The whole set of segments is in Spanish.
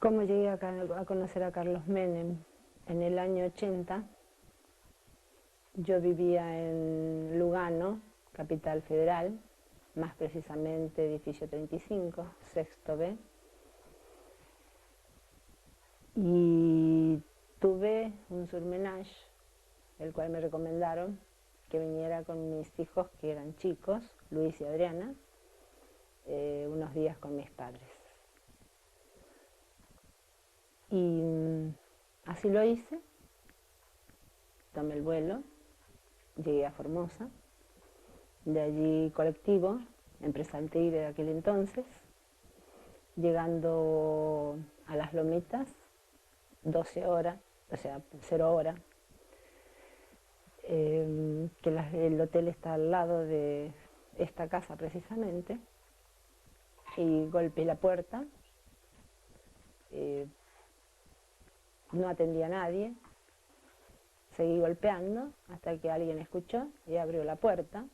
¿Cómo llegué a conocer a Carlos Menem? En el año 80 yo vivía en Lugano, capital federal, más precisamente edificio 35, sexto B, y tuve un surmenage, el cual me recomendaron que viniera con mis hijos que eran chicos, Luis y Adriana, unos días con mis padres. Y así lo hice, tomé el vuelo, llegué a Formosa, de allí colectivo, empresa Tigre de aquel entonces, llegando a Las Lomitas, 12 horas, o sea, 0 hora, que el hotel está al lado de esta casa precisamente, y golpeé la puerta, no atendía a nadie, seguí golpeando hasta que alguien escuchó y abrió la puerta,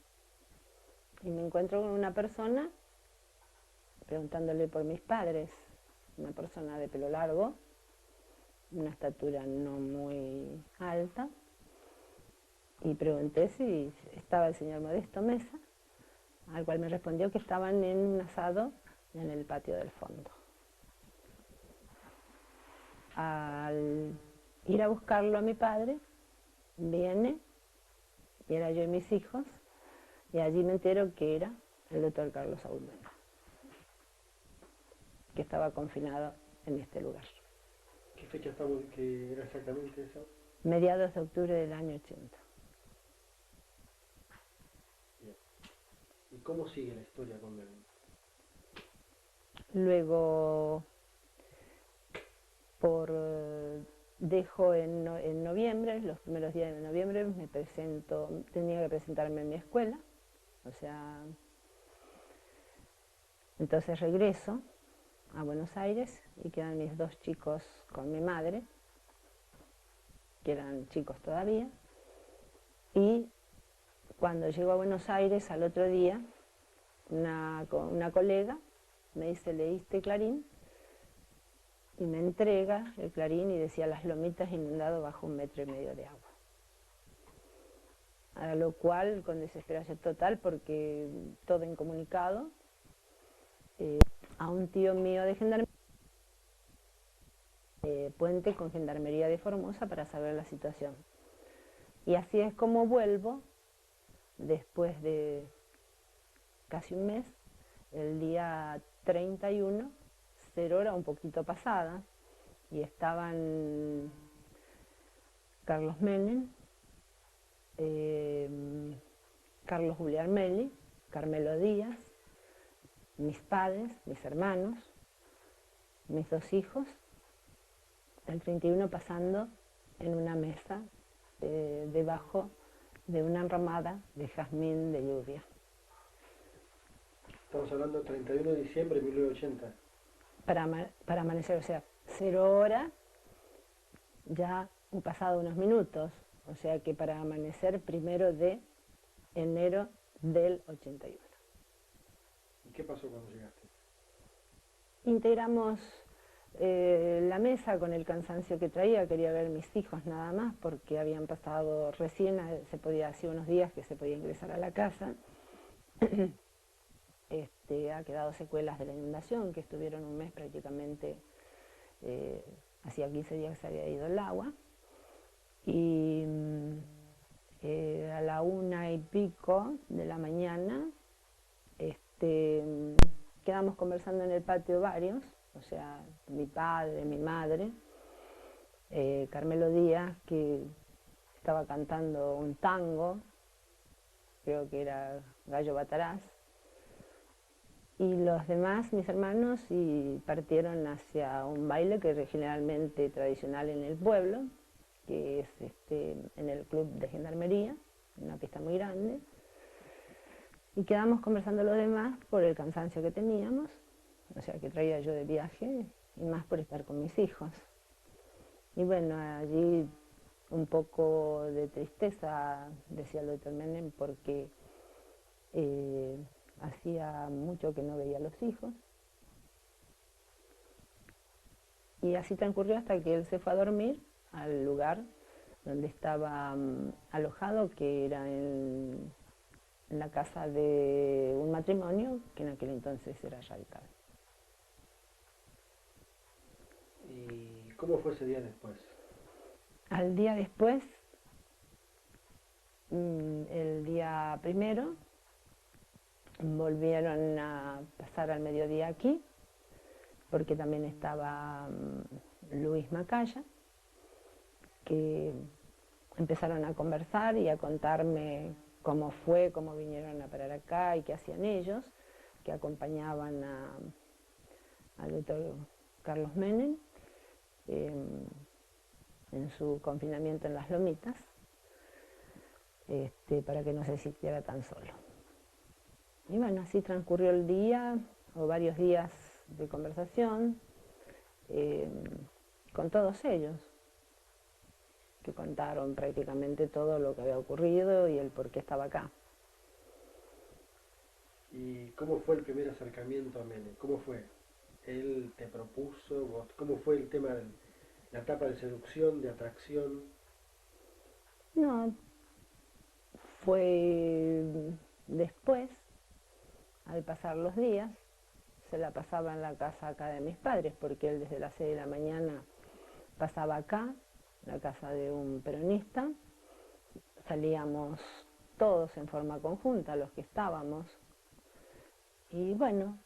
y me encuentro con una persona preguntándole por mis padres, una persona de pelo largo, una estatura no muy alta, y pregunté si estaba el señor Modesto Mesa, al cual me respondió que estaban en un asado en el patio del fondo. Al ir a buscarlo a mi padre, viene, y era yo y mis hijos, y allí me entero que era el doctor Carlos Saúl Menem, que estaba confinado en este lugar. ¿Qué fecha estamos, que era exactamente esa? Mediados de octubre del año 80. Bien. ¿Y cómo sigue la historia con Menem? Luego, dejo en noviembre, los primeros días de noviembre, tenía que presentarme en mi escuela, o sea, entonces regreso a Buenos Aires y quedan mis 2 chicos con mi madre, que eran chicos todavía, y cuando llego a Buenos Aires al otro día, una colega me dice: ¿leíste Clarín? Y me entrega el Clarín y decía: Las Lomitas inundado bajo 1,5 metros de agua. A lo cual, con desesperación total, porque todo incomunicado, a un tío mío de Gendarmería, puente con Gendarmería de Formosa, para saber la situación. Y así es como vuelvo, después de casi un mes, el día 31, 0 hora un poquito pasada, y estaban Carlos Menem, Carlos Guglielmelli, Carmelo Díaz, mis padres, mis hermanos, mis 2 hijos, el 31 pasando en una mesa debajo de una enramada de jazmín de lluvia. Estamos hablando del 31 de diciembre de 1980. Para amanecer, o sea, 0 hora, ya han pasado unos minutos, o sea que para amanecer 1 de enero del 81. ¿Y qué pasó cuando llegaste? Integramos la mesa con el cansancio que traía, quería ver a mis hijos nada más, porque habían pasado recién, hacía unos días que se podía ingresar a la casa. Ha quedado secuelas de la inundación, que estuvieron un mes prácticamente, hacía 15 días que se había ido el agua, y a la 1:00 de la mañana quedamos conversando en el patio varios, o sea, mi padre, mi madre, Carmelo Díaz, que estaba cantando un tango, creo que era Gallo Bataraz, y los demás, mis hermanos, y partieron hacia un baile que es generalmente tradicional en el pueblo, que es en el club de Gendarmería, una pista muy grande, y quedamos conversando los demás por el cansancio que teníamos, o sea, que traía yo de viaje, y más por estar con mis hijos. Y bueno, allí un poco de tristeza, decía el doctor Menem, porque hacía mucho que no veía a los hijos, Y así transcurrió hasta que él se fue a dormir al lugar donde estaba alojado, que era en la casa de un matrimonio que en aquel entonces era radical. ¿Y cómo fue ese día después? Al día después, el día primero, volvieron a pasar al mediodía aquí, porque también estaba Luis Macaya, que empezaron a conversar y a contarme cómo fue, cómo vinieron a parar acá y qué hacían ellos, que acompañaban al doctor Carlos Menem en su confinamiento en las Lomitas, para que no se sintiera tan solo. Y bueno, así transcurrió el día, o varios días de conversación, con todos ellos, que contaron prácticamente todo lo que había ocurrido y el por qué estaba acá. ¿Y cómo fue el primer acercamiento a Menem? ¿Cómo fue? ¿Él te propuso? ¿Cómo fue el tema de la etapa de seducción, de atracción? No, fue después, al pasar los días, se la pasaba en la casa acá de mis padres, porque él desde las 6 de la mañana pasaba acá, la casa de un peronista, salíamos todos en forma conjunta, los que estábamos, y bueno,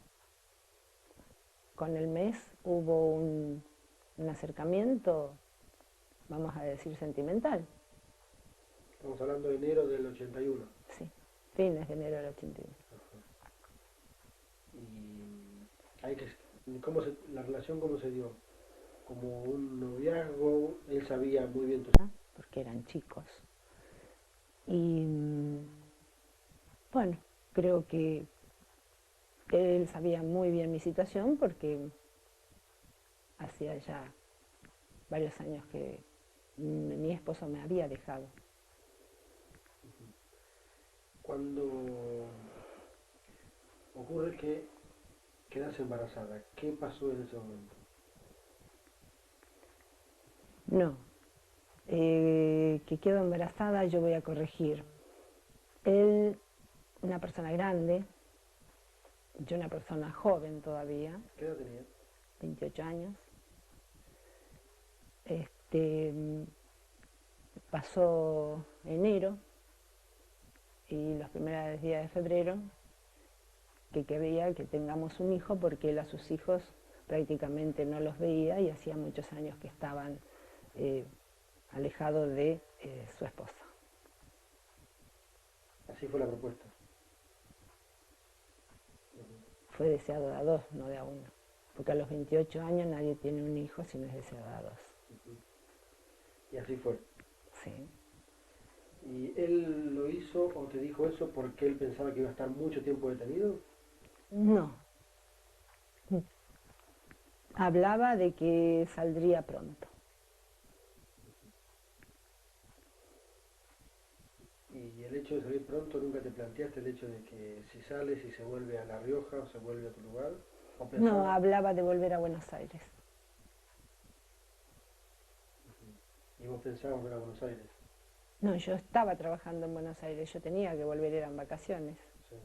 con el mes hubo un acercamiento, vamos a decir, sentimental. Estamos hablando de enero del 81. Sí, fines de enero del 81. Y hay que, la relación cómo se dio, como un noviazgo, él sabía muy bien tu... Porque eran chicos. Y bueno, creo que él sabía muy bien mi situación porque hacía ya varios años que mi esposo me había dejado. Cuando ocurre que quedas embarazada, ¿qué pasó en ese momento? No, que quedo embarazada, yo voy a corregir. Él, una persona grande, yo una persona joven todavía, ¿Qué edad tenía? 28 años. Pasó enero y los primeros días de febrero que quería que tengamos un hijo, porque él a sus hijos prácticamente no los veía y hacía muchos años que estaban alejados de su esposa. Así fue la propuesta. Fue deseado de a dos, no de a uno, porque a los 28 años nadie tiene un hijo si no es deseado de a dos. Y así fue. Sí. ¿Y él lo hizo o te dijo eso porque él pensaba que iba a estar mucho tiempo detenido? No. Hablaba de que saldría pronto. Y el hecho de salir pronto, ¿nunca te planteaste el hecho de que si sales y se vuelve a La Rioja o se vuelve a tu lugar? ¿O No, hablaba de volver a Buenos Aires. Y vos pensabas volver a Buenos Aires. No, yo estaba trabajando en Buenos Aires, yo tenía que volver, eran vacaciones. Sí.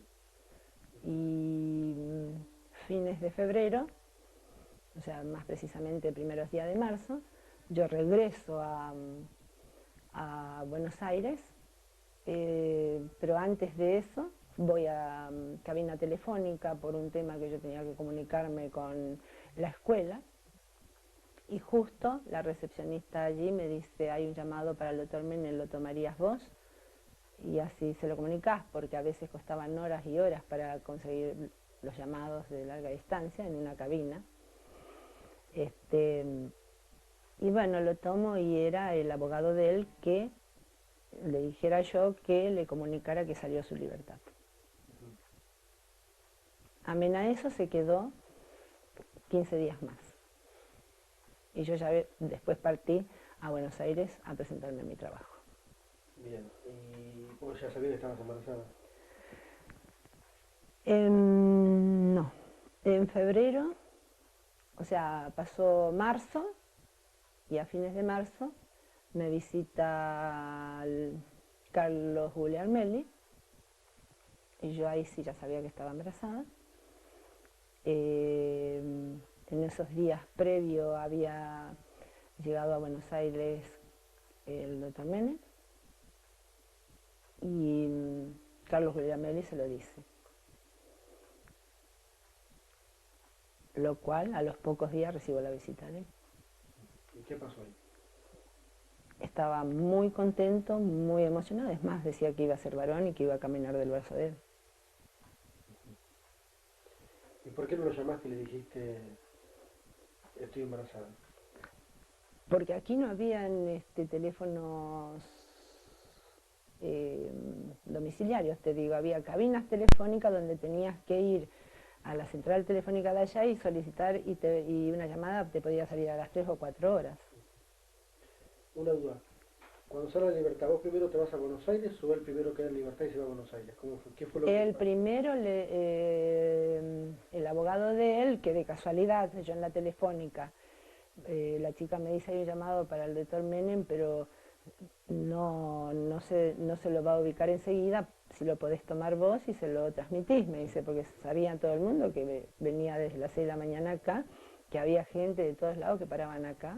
Y fines de febrero, o sea, más precisamente primeros días de marzo, yo regreso a Buenos Aires, pero antes de eso voy a cabina telefónica por un tema que yo tenía que comunicarme con la escuela, y justo la recepcionista allí me dice: hay un llamado para el doctor Menem, ¿lo tomarías vos? Y así se lo comunicás, porque a veces costaban horas y horas para conseguir los llamados de larga distancia en una cabina. Y bueno, lo tomo y era el abogado de él que le dijera yo que le comunicara que salió su libertad. Amén a eso se quedó 15 días más. Y yo ya después partí a Buenos Aires a presentarme a mi trabajo. Bien, ¿y vos ya sabías que estabas embarazada? No, en febrero O sea, pasó marzo y a fines de marzo me visita Carlos Guglielmelli y yo ahí sí ya sabía que estaba embarazada. En esos días previos había llegado a Buenos Aires el doctor Menem y Carlos Guglielmelli se lo dice. Lo cual a los pocos días recibo la visita de él. ¿Y qué pasó ahí? Estaba muy contento, muy emocionado, es más, decía que iba a ser varón y que iba a caminar del brazo de él. ¿Y por qué no lo llamaste y le dijiste, estoy embarazada? Porque aquí no habían teléfonos domiciliarios, te digo, había cabinas telefónicas donde tenías que ir a la central telefónica de allá y solicitar y una llamada te podía salir a las 3 o 4 horas. Una duda. Cuando sale de Libertad, ¿vos primero te vas a Buenos Aires o él primero queda en Libertad y se va a Buenos Aires? ¿Cómo fue? ¿Qué fue lo que El pasó? primero, el abogado de él, que de casualidad, yo en la telefónica, la chica me dice hay un llamado para el doctor Menem, pero no se lo va a ubicar enseguida, si lo podés tomar vos y se lo transmitís, me dice, porque sabía todo el mundo que venía desde las 6 de la mañana acá, que había gente de todos lados que paraban acá.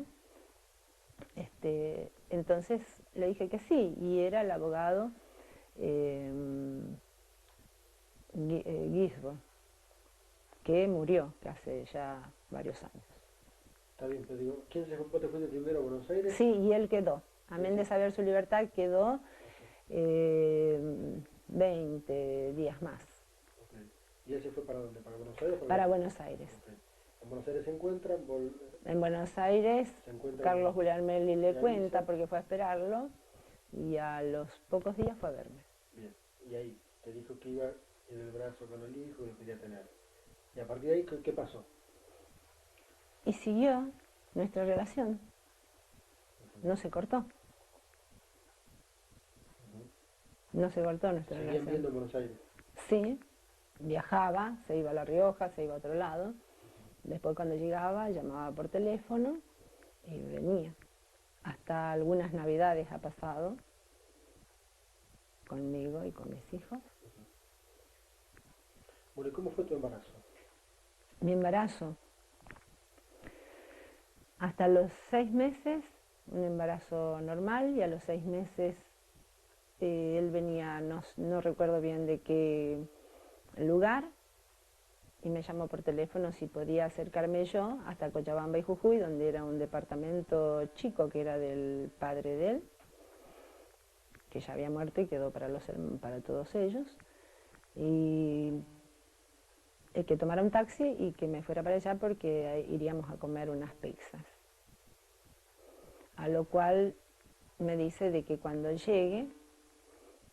Entonces le dije que sí, y era el abogado Gisbo, que murió, que hace ya varios años. Está bien, pero digo, ¿quién se fue? ¿Vos te fuiste primero a Buenos Aires? Sí, y él quedó, amén de saber su libertad, quedó 20 días más. Okay. ¿Y él se fue para dónde? ¿Para Buenos Aires? Para Buenos Aires. Okay. En Buenos Aires se encuentran, En Buenos Aires, Carlos Guglielmelli le cuenta avisa, porque fue a esperarlo y a los pocos días fue a verme. Bien, y ahí te dijo que iba en el brazo con el hijo y quería tener. Y a partir de ahí, ¿qué pasó? Y siguió nuestra relación, no se cortó. No se cortó nuestra ¿Seguían relación. viendo en Buenos Aires? Sí, viajaba, se iba a La Rioja, se iba a otro lado. Después cuando llegaba, llamaba por teléfono y venía. Hasta algunas navidades ha pasado conmigo y con mis hijos. Bueno, ¿y cómo fue tu embarazo? Mi embarazo, hasta los 6 meses, un embarazo normal, y a los 6 meses él venía, no recuerdo bien de qué lugar, y me llamó por teléfono si podía acercarme yo hasta Cochabamba y Jujuy, donde era un departamento chico que era del padre de él, que ya había muerto y quedó para todos ellos, y que tomara un taxi y que me fuera para allá porque iríamos a comer unas pizzas. A lo cual me dice de que cuando llegue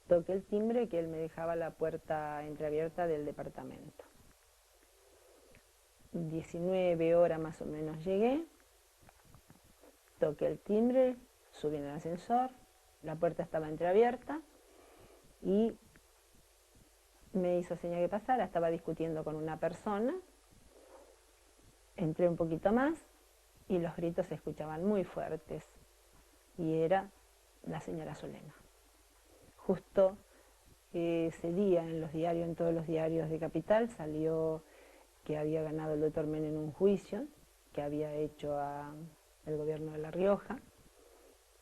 toque el timbre, que él me dejaba la puerta entreabierta del departamento. 19 horas más o menos llegué, toqué el timbre, subí en el ascensor, la puerta estaba entreabierta y me hizo señal que pasara, estaba discutiendo con una persona, entré un poquito más y los gritos se escuchaban muy fuertes y era la señora Solema. Justo ese día en los diarios, en todos los diarios de Capital, salió que había ganado el doctor Menem en un juicio que había hecho al gobierno de La Rioja,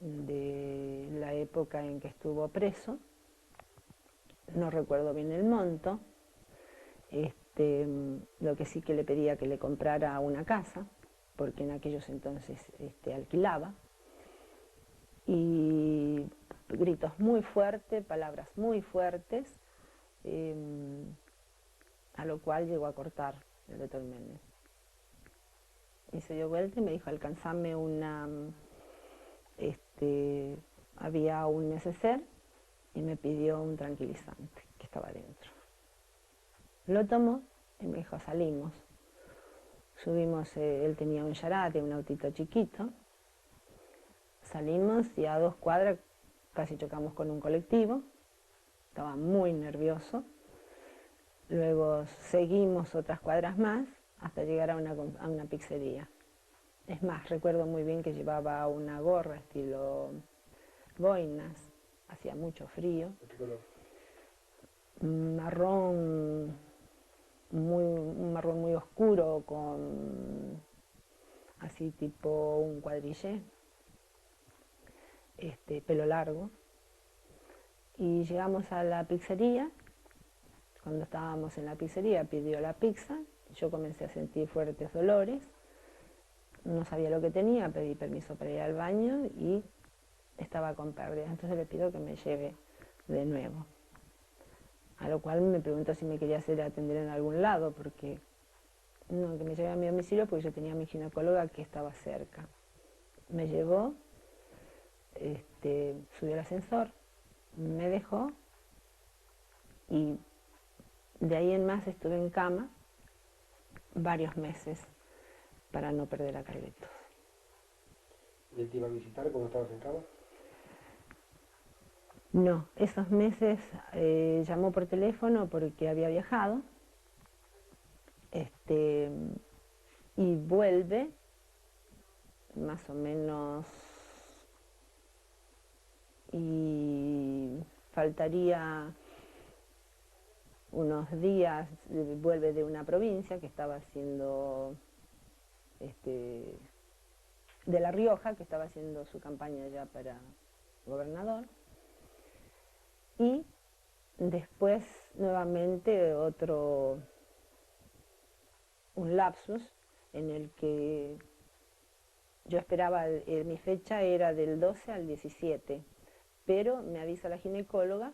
de la época en que estuvo preso. No recuerdo bien el monto, lo que sí que le pedía que le comprara una casa, porque en aquellos entonces alquilaba, y gritos muy fuertes, palabras muy fuertes, a lo cual llegó a cortar el doctor Menem. Y se dio vuelta y me dijo, alcanzame había un neceser y me pidió un tranquilizante que estaba dentro. Lo tomó y me dijo, salimos. Subimos, él tenía un Yarate, un autito chiquito. Salimos y a 2 cuadras casi chocamos con un colectivo. Estaba muy nervioso. Luego seguimos otras cuadras más hasta llegar a una pizzería. Es más, recuerdo muy bien que llevaba una gorra estilo boinas, hacía mucho frío. ¿De qué color? Marrón, un marrón muy oscuro con así tipo un cuadrillé, pelo largo. Y llegamos a la pizzería. Cuando estábamos en la pizzería pidió la pizza, yo comencé a sentir fuertes dolores, no sabía lo que tenía, pedí permiso para ir al baño y estaba con pérdidas, entonces le pido que me lleve de nuevo. A lo cual me preguntó si me quería hacer atender en algún lado, porque no, que me lleve a mi domicilio porque yo tenía a mi ginecóloga que estaba cerca. Me llevó, subió al ascensor, me dejó y de ahí en más estuve en cama varios meses para no perder a Carlitos. ¿Y él te iba a visitar cuando estabas en cama? No, esos meses llamó por teléfono porque había viajado y vuelve más o menos y faltaría unos días, vuelve de una provincia que estaba haciendo de La Rioja, que estaba haciendo su campaña ya para gobernador, y después nuevamente un lapsus en el que yo esperaba, mi fecha era del 12 al 17, pero me avisa la ginecóloga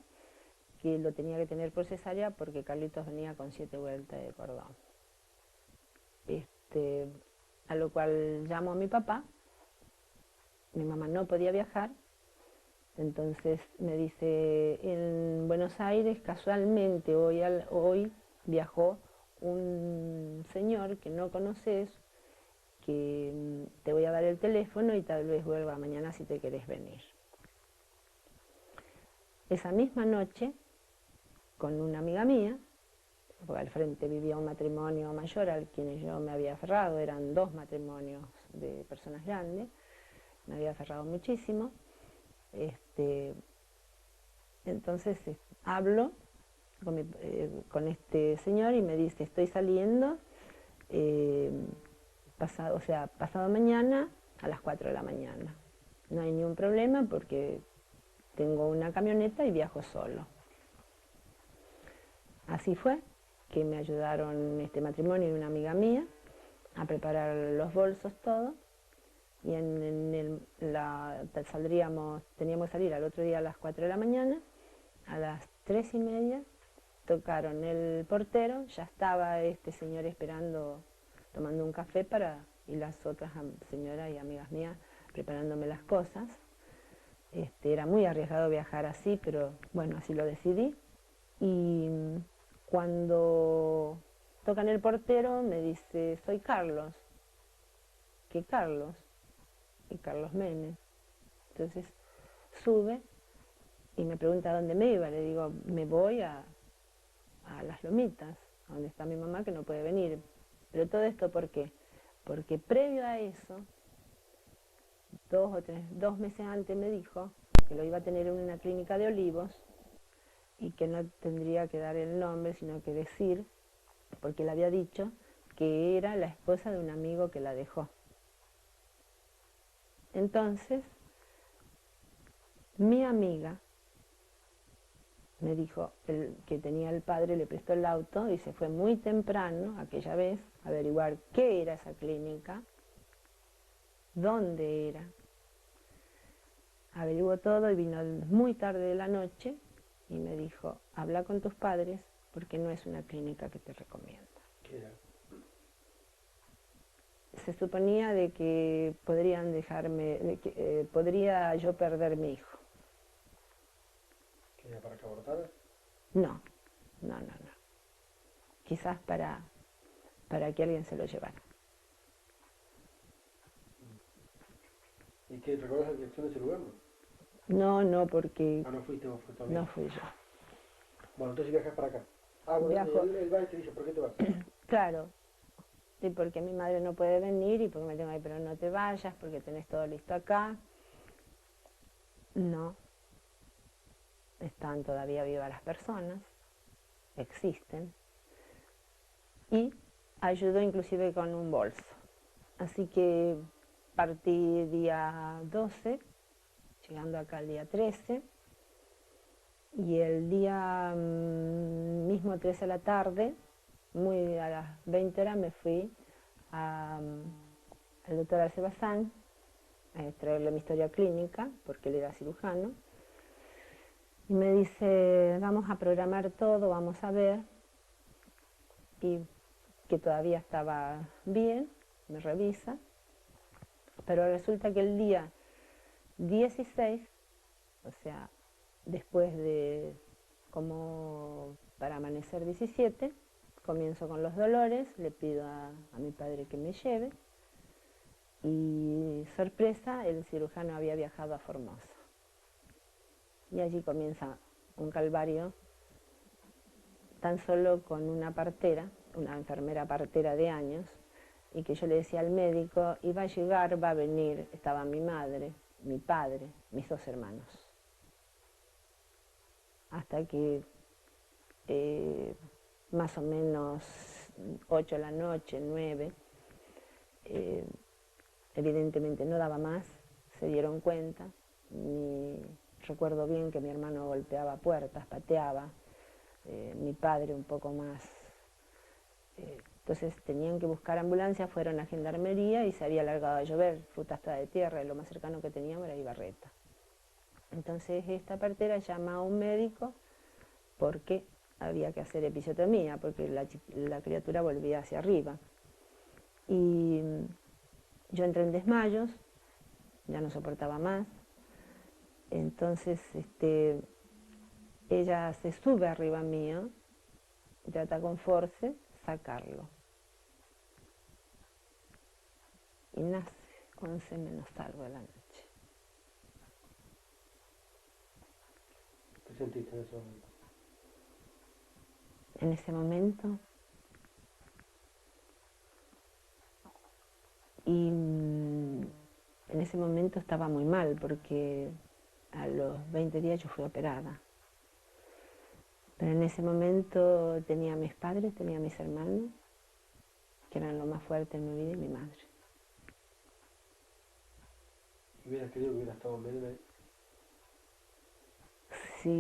que lo tenía que tener por cesárea porque Carlitos venía con 7 vueltas de cordón. A lo cual llamo a mi papá, mi mamá no podía viajar, entonces me dice, en Buenos Aires casualmente hoy viajó un señor que no conoces, que te voy a dar el teléfono y tal vez vuelva mañana si te querés venir. Esa misma noche, con una amiga mía, porque al frente vivía un matrimonio mayor al quien yo me había aferrado, eran 2 matrimonios de personas grandes, me había aferrado muchísimo. Entonces hablo con este señor y me dice, estoy saliendo pasado mañana a las 4 de la mañana. No hay ningún problema porque tengo una camioneta y viajo solo. Así fue que me ayudaron este matrimonio y una amiga mía a preparar los bolsos, todo. Y teníamos que salir al otro día a las 4 de la mañana, a las 3:30 tocaron el portero, ya estaba este señor esperando, tomando un café y las otras señoras y amigas mías preparándome las cosas. Era muy arriesgado viajar así, pero bueno, así lo decidí. Y cuando tocan el portero me dice, soy Carlos. ¿Qué Carlos? Y Carlos Menem. Entonces sube y me pregunta a dónde me iba. Le digo, me voy a Las Lomitas, a donde está mi mamá que no puede venir. Pero todo esto, ¿por qué? Porque previo a eso, 2 meses antes me dijo que lo iba a tener en una clínica de Olivos y que no tendría que dar el nombre, sino que decir, porque le había dicho que era la esposa de un amigo que la dejó. Entonces, mi amiga me dijo que tenía el padre, le prestó el auto y se fue muy temprano, aquella vez, a averiguar qué era esa clínica, dónde era. Averiguó todo y vino muy tarde de la noche y me dijo, habla con tus padres porque no es una clínica que te recomienda. ¿Qué era? Se suponía de que podrían podría yo perder mi hijo. ¿Qué era para que abortara? No. Quizás para que alguien se lo llevara. ¿Y qué? ¿Recuerdas la dirección de ese lugar? No, porque Ah, no fuiste vos, fue tu amigo. no fui yo. Bueno, entonces viajas para acá. Ah, bueno, Viajo. él va y te dice, ¿por qué te vas? Claro, y porque mi madre no puede venir y porque me tengo que ir, pero no te vayas porque tenés todo listo acá. No, están todavía vivas las personas, existen, y ayudó inclusive con un bolso. Así que partí día 12, llegando acá el día 13, y el día mismo 13 a la tarde, muy a las 20 horas, me fui al doctor Arce Bazán a extraerle mi historia clínica, porque él era cirujano, y me dice, vamos a programar todo, vamos a ver, y que todavía estaba bien, me revisa, pero resulta que el día 16, o sea, después de como para amanecer 17, comienzo con los dolores, le pido a mi padre que me lleve, y sorpresa, el cirujano había viajado a Formosa. Y allí comienza un calvario, tan solo con una partera, una enfermera partera de años, y que yo le decía al médico, y va a llegar, va a venir, estaba mi madre, mi padre, mis 2 hermanos. Hasta que más o menos 8 de la noche, 9, evidentemente no daba más, se dieron cuenta. Recuerdo bien que mi hermano golpeaba puertas, pateaba, mi padre un poco más. Entonces tenían que buscar ambulancia, fueron a gendarmería y se había largado a llover, fruta hasta de tierra, y lo más cercano que teníamos era Ibarreta. Entonces esta partera llama a un médico porque había que hacer episiotomía, porque la criatura volvía hacia arriba. Y yo entré en desmayos, ya no soportaba más. Entonces ella se sube arriba mío y trata con force sacarlo. Y nace 11 menos algo de la noche. ¿Qué sentiste en ese momento? En ese momento, y en ese momento estaba muy mal porque a los 20 días yo fui operada. Pero en ese momento tenía a mis padres, tenía a mis hermanos, que eran lo más fuerte en mi vida, y mi madre. ¿Y hubieras querido que hubiera estado Menen ahí? Si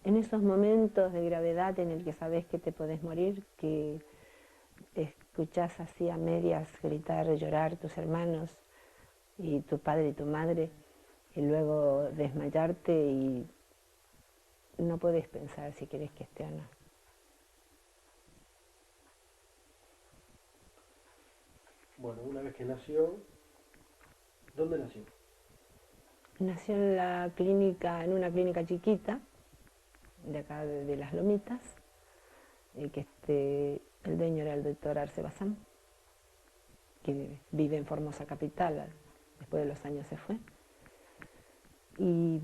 en esos momentos de gravedad en el que sabes que te podés morir, que escuchás así a medias gritar, llorar tus hermanos y tu padre y tu madre, y luego desmayarte y no podés pensar si querés que esté o no. Bueno, una vez que nació, ¿dónde nació? Nació en la clínica, en una clínica chiquita, de acá de Las Lomitas, y que el dueño era el doctor Arce Bazán, que vive en Formosa Capital, después de los años se fue. Y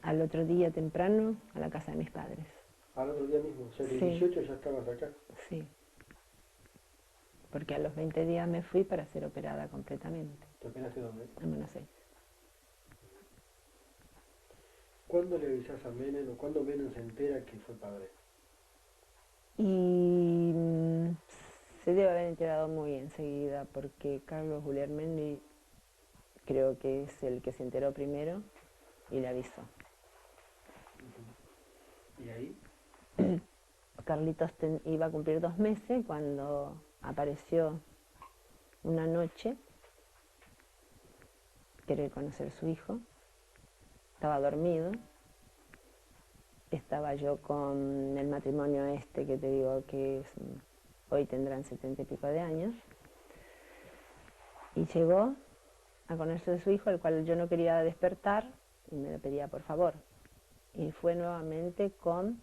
al otro día temprano a la casa de mis padres. Al otro día mismo, o sea que el Sí, 18 ya estabas acá. sí, porque a los 20 días me fui para ser operada completamente, ¿Te operaste dónde? en Buenos Aires. ¿Cuándo le avisás a Menem o cuándo Menem se entera que fue padre? Y se debe haber enterado muy enseguida, porque Carlos Guglielmelli creo que es el que se enteró primero y le avisó. ¿Y ahí? Carlitos iba a cumplir 2 meses cuando apareció una noche, querer conocer a su hijo. Estaba dormido. Estaba yo con el matrimonio que te digo que hoy tendrán 70 y pico de años. Y llegó a conocer a su hijo, al cual yo no quería despertar, y me lo pedía por favor. Y fue nuevamente con,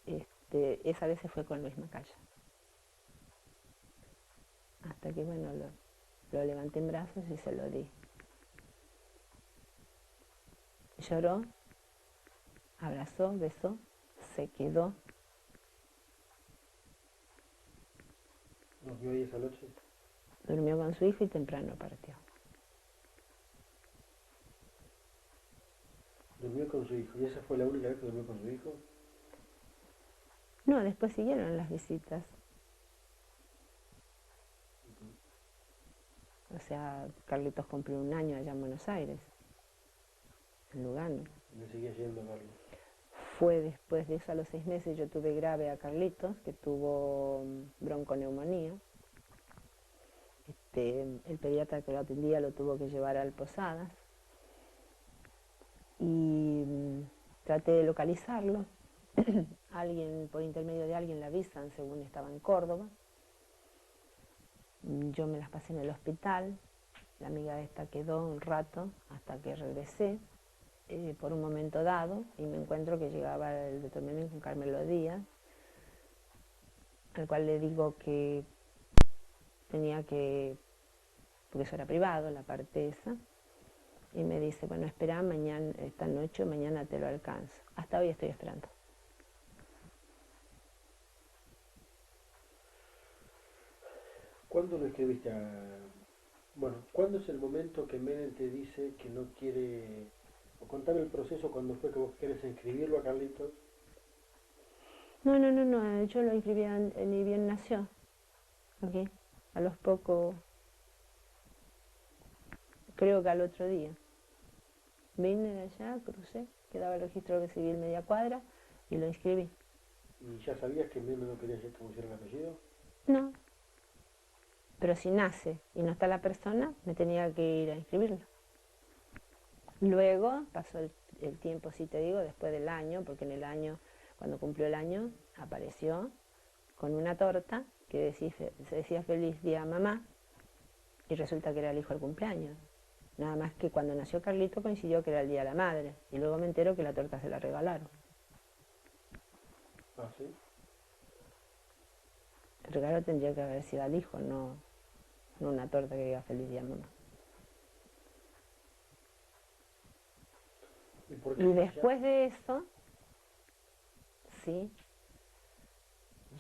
esa vez se fue con Luis Macaya. Hasta que, bueno, lo levanté en brazos y se lo di. Lloró, abrazó, besó, se quedó. ¿Durmió ahí esa noche? Durmió con su hijo y temprano partió. Durmió con su hijo. ¿Y esa fue la única vez que durmió con su hijo? No, después siguieron las visitas. O sea, Carlitos cumplió 1 año allá en Buenos Aires, en Lugano. Me seguía yendo a verlo. Fue después de eso, a los 6 meses, yo tuve grave a Carlitos, que tuvo bronconeumonía. El pediatra que lo atendía lo tuvo que llevar al Posadas. Y traté de localizarlo. Por intermedio de alguien le avisan, según estaba en Córdoba. Yo me las pasé en el hospital. La amiga esta quedó un rato hasta que regresé. Por un momento dado, y me encuentro que llegaba el doctor Menem con Carmelo Díaz, al cual le digo que tenía que, porque eso era privado, la parte esa, y me dice, bueno, espera, mañana, esta noche o mañana te lo alcanzo. Hasta hoy estoy esperando. ¿Cuándo lo escribiste Bueno, ¿cuándo es el momento que Menem te dice que no quiere... O contame el proceso cuando fue que vos querés inscribirlo a Carlitos? No, yo lo inscribí ni bien nació, aquí, a los pocos, creo que al otro día. Vine de allá, crucé, quedaba el registro civil media cuadra y lo inscribí. ¿Y ya sabías que Menem no quería que pusiera el apellido? No, pero si nace y no está la persona, me tenía que ir a inscribirlo. Luego pasó el tiempo, sí te digo, después del año, porque en el año, cuando cumplió el año, apareció con una torta que se decía feliz día mamá, y resulta que era el hijo del cumpleaños. Nada más que cuando nació Carlito coincidió que era el día de la madre, y luego me entero que la torta se la regalaron. Ah, ¿sí? El regalo tendría que haber sido al hijo, no una torta que diga feliz día mamá. ¿Y Y después de eso, sí,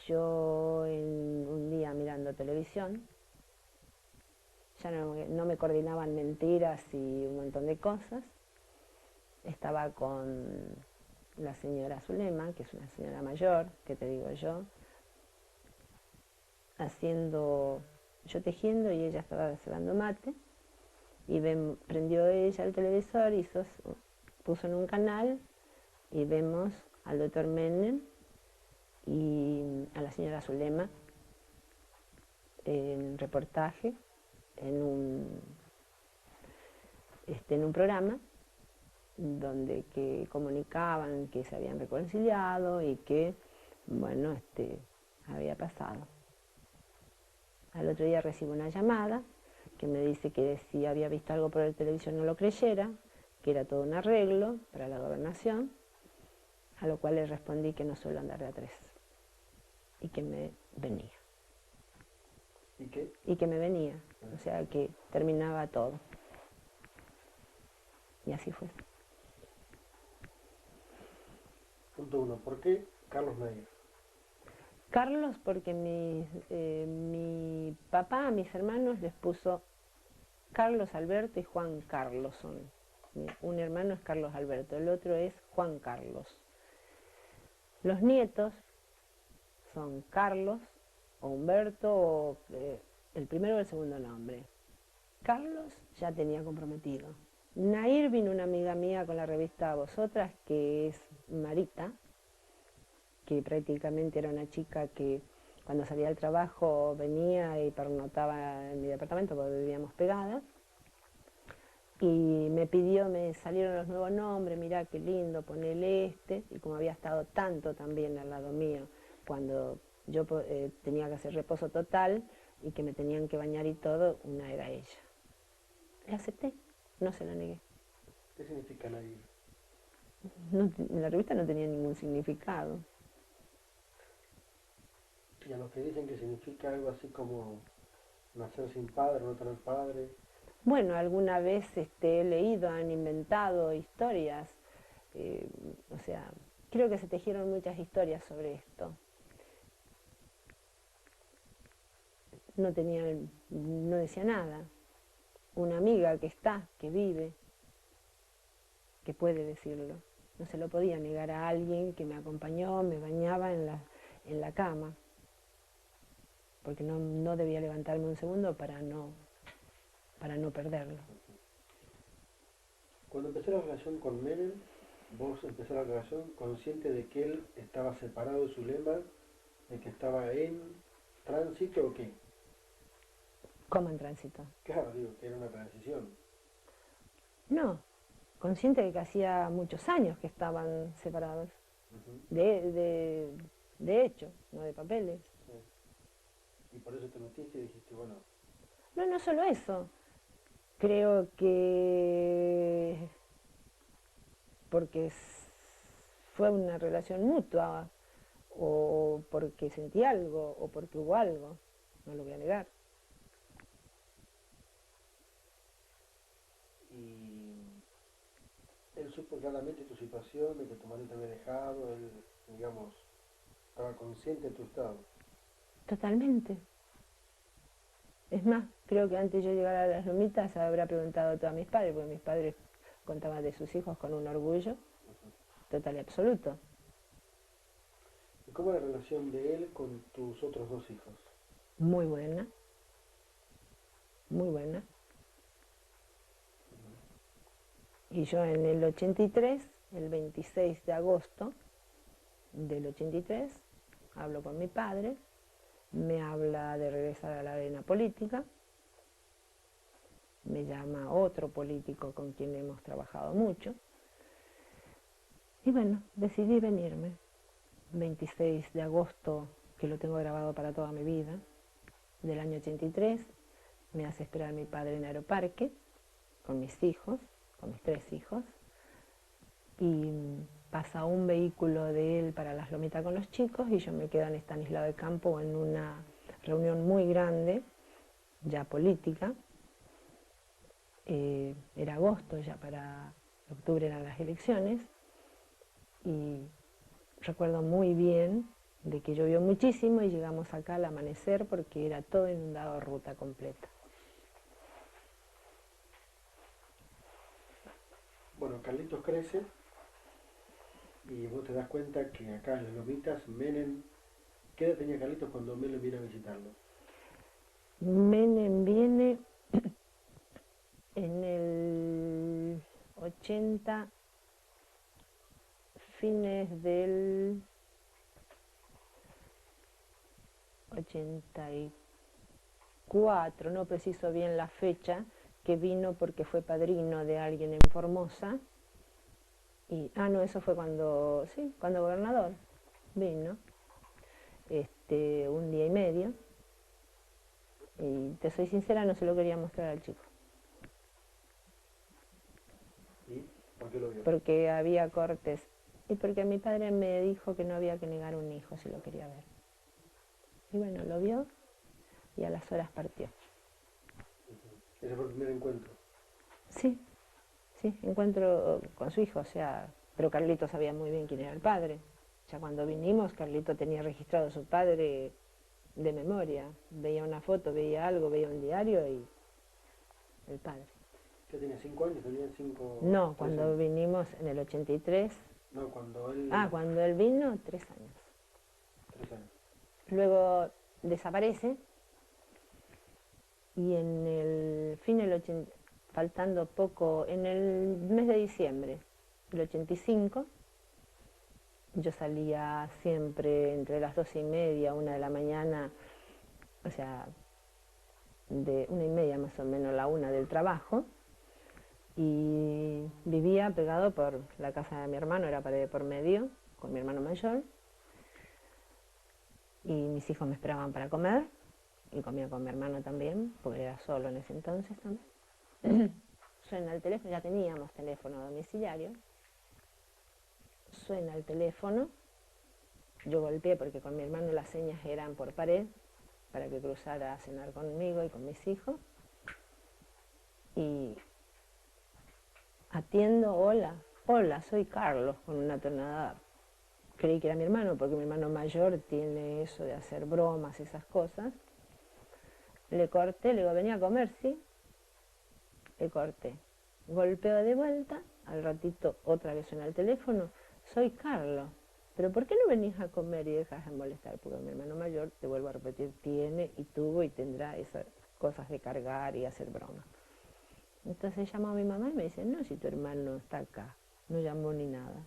yo un día mirando televisión, ya no me coordinaban mentiras y un montón de cosas. Estaba con la señora Zulema, que es una señora mayor, que te digo yo, yo tejiendo y ella estaba cebando mate, y prendió ella el televisor, puso en un canal y vemos al doctor Menem y a la señora Zulema en reportaje en un programa donde que comunicaban que se habían reconciliado y que, bueno, había pasado. Al otro día recibo una llamada que me dice que si había visto algo por el televisión no lo creyera, que era todo un arreglo para la gobernación, a lo cual le respondí que no suelo andar de a tres y que me venía. ¿Y qué? Y que me venía, o sea que terminaba todo. Y así fue. Punto 1. ¿Por qué Carlos Meyer? Carlos, porque mi papá a mis hermanos les puso Carlos Alberto y Juan Carlos son. Un hermano es Carlos Alberto, el otro es Juan Carlos. Los nietos son Carlos o Humberto, o el primero o el segundo nombre. Carlos ya tenía comprometido. Nair vino una amiga mía con la revista Vosotras, que es Marita, que prácticamente era una chica que cuando salía del trabajo venía y pernotaba en mi departamento porque vivíamos pegadas. Y me salieron los nuevos nombres, mirá qué lindo, ponele este. Y como había estado tanto también al lado mío, cuando yo tenía que hacer reposo total y que me tenían que bañar y todo, una era ella. La acepté, no se la negué. ¿Qué significa Nair? En la revista no tenía ningún significado. Y a los que dicen que significa algo así como nacer sin padre, no tener padre. Bueno, alguna vez he leído, han inventado historias, o sea, creo que se tejieron muchas historias sobre esto. no tenía, no decía nada. Una amiga que está, que vive, que puede decirlo. No se lo podía negar a alguien que me acompañó, me bañaba en la cama, porque no debía levantarme un segundo para no perderlo. Cuando empezó la relación con Menem, vos empezó la relación consciente de que él estaba separado de su lema, de que estaba en tránsito o qué. ¿Cómo en tránsito? Claro, digo, que era una transición. No, consciente de que hacía muchos años que estaban separados, Ujú, de hecho, no de papeles. sí. Y por eso te metiste y dijiste, bueno, No, no solo eso. Creo que porque fue una relación mutua, o porque sentí algo, o porque hubo algo, no lo voy a negar. y él supo claramente tu situación, de que tu marido te había dejado, él, digamos, estaba consciente de tu estado. Totalmente. Es más, creo que antes de yo llegar a las Lomitas habrá preguntado a todos mis padres, porque mis padres contaban de sus hijos con un orgullo total y absoluto. ¿Y cómo es la relación de él con tus otros dos hijos? Muy buena, muy buena. Y yo en el 83, el 26 de agosto del 83, hablo con mi padre, me habla de regresar a la arena política, me llama otro político con quien hemos trabajado mucho, y bueno, decidí venirme. 26 de agosto, que lo tengo grabado para toda mi vida, del año 83, me hace esperar mi padre en Aeroparque, con mis hijos, con mis 3 hijos, y pasa un vehículo de él para las Lomitas con los chicos y yo me quedo en Estanislao de Campo en una reunión muy grande, ya política. Era agosto, ya para octubre eran las elecciones, y recuerdo muy bien de que llovió muchísimo y llegamos acá al amanecer porque era todo inundado, ruta completa. Bueno, Carlitos crece y vos te das cuenta que acá en las Lomitas, Menem, ¿qué edad tenía Carlitos cuando Menem vino a visitarlo? Menem viene en el 80, fines del 84, no preciso bien la fecha, que vino porque fue padrino de alguien en Formosa. Y, no, eso fue cuando gobernador vino, un día y medio. Y te soy sincera, no se lo quería mostrar al chico. ¿Y por qué lo vio? Porque había cortes. Y porque mi padre me dijo que no había que negar un hijo si lo quería ver. Y bueno, lo vio y a las horas partió. Ese fue el primer encuentro. Sí, sí, encuentro con su hijo, o sea, pero Carlito sabía muy bien quién era el padre. Ya cuando vinimos, Carlito tenía registrado a su padre de memoria. Veía una foto, veía algo, veía un diario y el padre. ¿Qué tenía? ¿5 años? ¿Tenía 5, No, 3 cuando años? vinimos en el 83. No, cuando él... Cuando él vino, 3 años. 3 años. Luego desaparece y en el fin del 80, faltando poco, en el mes de diciembre del 85, yo salía siempre entre las 12:30, 1 de la mañana, o sea, de 1:30 más o menos, la 1 del trabajo, y vivía pegado por la casa de mi hermano, era pared por medio, con mi hermano mayor, y mis hijos me esperaban para comer, y comía con mi hermano también, porque era solo en ese entonces también. Suena el teléfono, ya teníamos teléfono domiciliario, suena el teléfono, yo golpeé porque con mi hermano las señas eran por pared, para que cruzara a cenar conmigo y con mis hijos, y atiendo, hola, hola, soy Carlos, con una tonada, creí que era mi hermano, porque mi hermano mayor tiene eso de hacer bromas, esas cosas. le corté, le digo, venía a comer, ¿sí? Le corté. Golpeo de vuelta, al ratito otra vez suena el teléfono, soy Carlos, pero ¿por qué no venís a comer y dejas de molestar? Porque mi hermano mayor, te vuelvo a repetir, tiene y tuvo y tendrá esas cosas de cargar y hacer bromas. Entonces llamó a mi mamá y me dice, no, si tu hermano está acá, no llamó ni nada.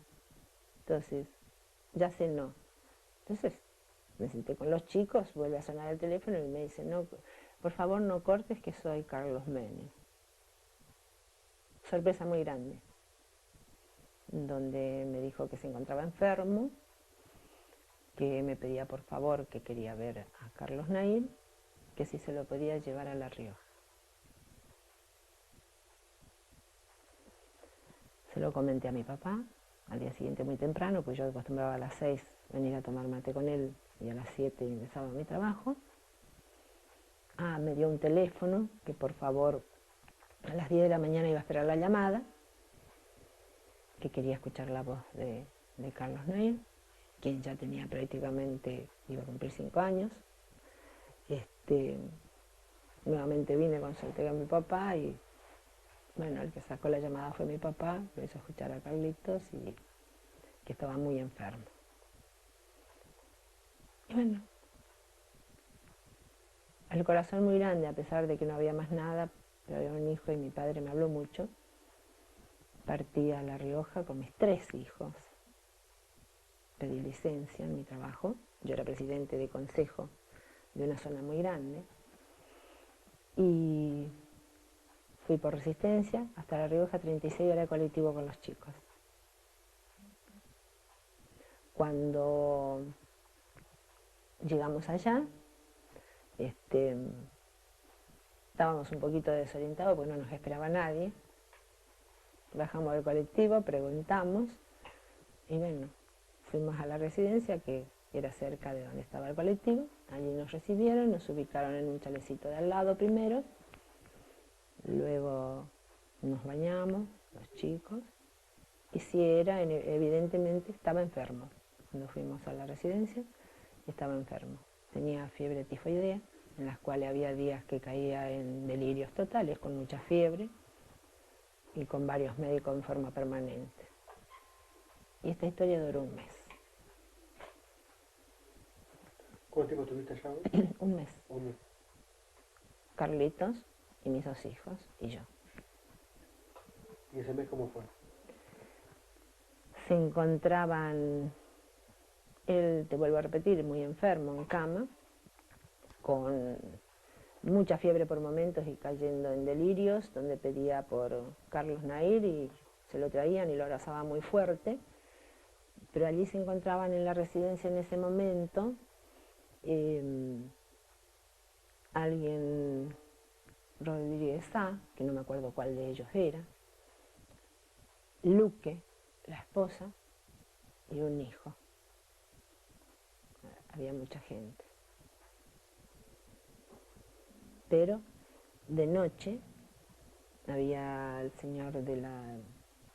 Entonces, ya sé no. Entonces me senté con los chicos, vuelve a sonar el teléfono y me dice, no, por favor no cortes que soy Carlos Menem. Sorpresa muy grande, donde me dijo que se encontraba enfermo, que me pedía por favor que quería ver a Carlos Nair, que si se lo podía llevar a La Rioja. Se lo comenté a mi papá, al día siguiente muy temprano, pues yo acostumbraba a las 6 venir a tomar mate con él y a las 7 empezaba mi trabajo. Me dio un teléfono, que por favor a las 10 de la mañana iba a esperar la llamada, que quería escuchar la voz de Carlos Nair, quien ya tenía prácticamente, iba a cumplir 5 años. Nuevamente vine, consulté a mi papá y bueno, el que sacó la llamada fue mi papá, lo hizo escuchar a Carlitos y que estaba muy enfermo. Y bueno, el corazón muy grande, a pesar de que no había más nada, pero había un hijo y mi padre me habló mucho. Partí a La Rioja con mis 3 hijos. Pedí licencia en mi trabajo. Yo era presidente de consejo de una zona muy grande. Y fui por Resistencia hasta La Rioja, 36 horas de colectivo con los chicos. Cuando llegamos allá, estábamos un poquito desorientados porque no nos esperaba nadie. Bajamos del colectivo, preguntamos y bueno, fuimos a la residencia que era cerca de donde estaba el colectivo. Allí nos recibieron, nos ubicaron en un chalecito de al lado primero, luego nos bañamos, los chicos, y si era, evidentemente estaba enfermo. Cuando fuimos a la residencia, estaba enfermo. Tenía fiebre tifoidea, en las cuales había días que caía en delirios totales, con mucha fiebre y con varios médicos en forma permanente. Y esta historia duró un mes. ¿Cuánto tiempo estuviste allá? Un mes. Un mes. Carlitos y mis 2 hijos y yo. ¿Y ese mes cómo fue? Se encontraban, él, te vuelvo a repetir, muy enfermo, en cama, con mucha fiebre por momentos y cayendo en delirios, donde pedía por Carlos Nair y se lo traían y lo abrazaba muy fuerte. Pero allí se encontraban en la residencia en ese momento alguien, Rodríguez A, que no me acuerdo cuál de ellos era, Luque, la esposa, y un hijo. Había mucha gente. Pero de noche había el señor el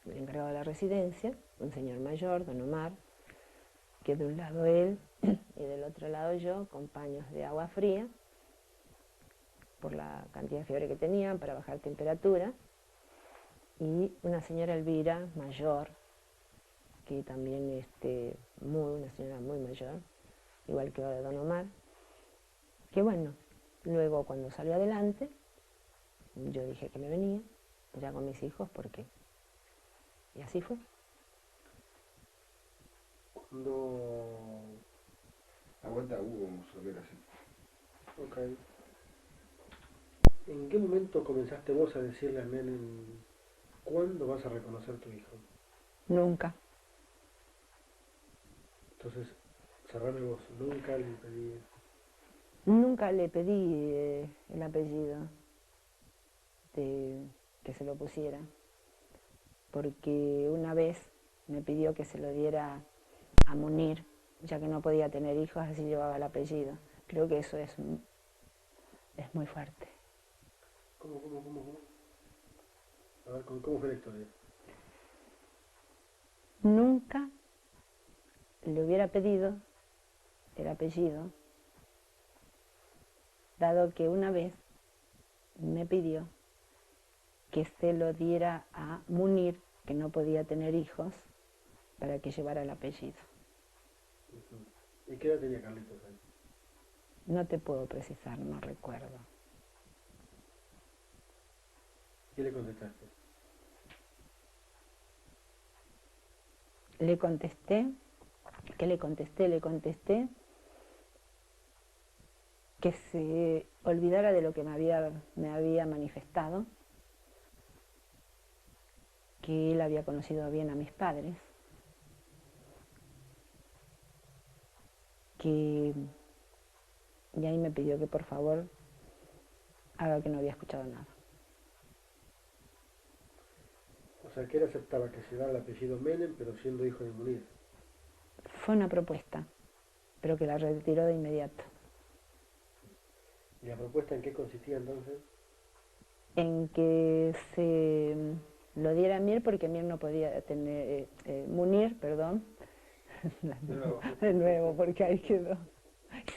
encargado de la residencia, un señor mayor, don Omar, que de un lado él y del otro lado yo, con paños de agua fría, por la cantidad de fiebre que tenían para bajar temperatura, y una señora Elvira, mayor, que también una señora muy mayor, igual que don Omar, que bueno, luego cuando salió adelante, yo dije que me venía, ya con mis hijos, porque... Y así fue. Cuando... Aguanta Hugo, vamos a ver así. Ok. ¿En qué momento comenzaste vos a decirle a Menem cuándo vas a reconocer a tu hijo? Nunca. Entonces, cerrame vos, nunca le pedí... Nunca le pedí el apellido que se lo pusiera, porque una vez me pidió que se lo diera a Munir, ya que no podía tener hijos, así llevaba el apellido. Creo que eso es muy fuerte. ¿Cómo? A ver, ¿cómo fue la historia? Nunca le hubiera pedido el apellido dado que una vez me pidió que se lo diera a Munir, que no podía tener hijos, para que llevara el apellido. ¿Y qué edad tenía Carlitos ahí? No te puedo precisar, no recuerdo. ¿Qué le contestaste? Le contesté, le contesté que se olvidara de lo que me había manifestado, que él había conocido bien a mis padres, y ahí me pidió que por favor haga que no había escuchado nada. O sea, que él aceptaba que se daba el apellido Menem, pero siendo hijo de Munir. Fue una propuesta, pero que la retiró de inmediato. ¿Y la propuesta en qué consistía entonces? En que se lo diera a Mir, porque Mir no podía tener, Munir, perdón, de nuevo, porque ahí quedó.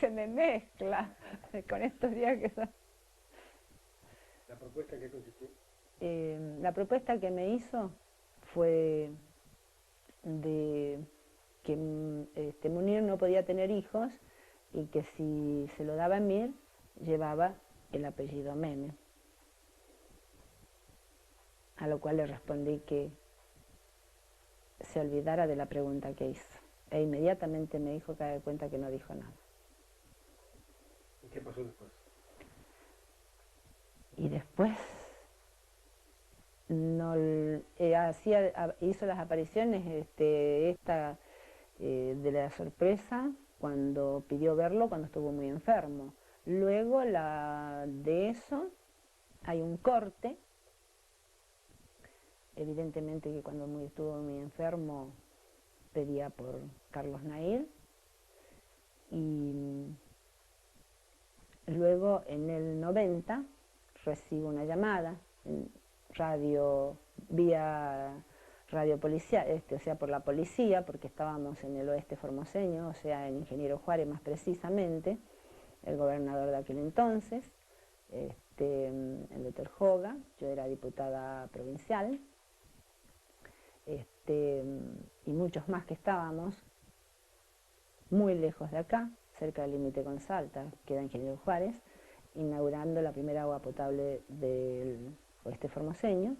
Se me mezcla con estos días que son. ¿La propuesta en qué consistía? La propuesta que me hizo fue de que Munir no podía tener hijos y que si se lo daba a Mir, llevaba el apellido Menem. A lo cual le respondí que se olvidara de la pregunta que hizo. E inmediatamente me dijo que haga cuenta que no dijo nada. ¿Y qué pasó después? Y después no, hizo las apariciones de la sorpresa cuando pidió verlo, cuando estuvo muy enfermo. Luego de eso hay un corte. Evidentemente que cuando estuvo muy enfermo pedía por Carlos Nair, y luego en el 90 recibo una llamada en vía radio policial, o sea, por la policía, porque estábamos en el oeste formoseño, o sea, en Ingeniero Juárez más precisamente, el gobernador de aquel entonces, el doctor Joga, yo era diputada provincial, y muchos más que estábamos muy lejos de acá, cerca del límite con Salta, queda Ingeniero Juárez, inaugurando la primera agua potable del oeste formoseño,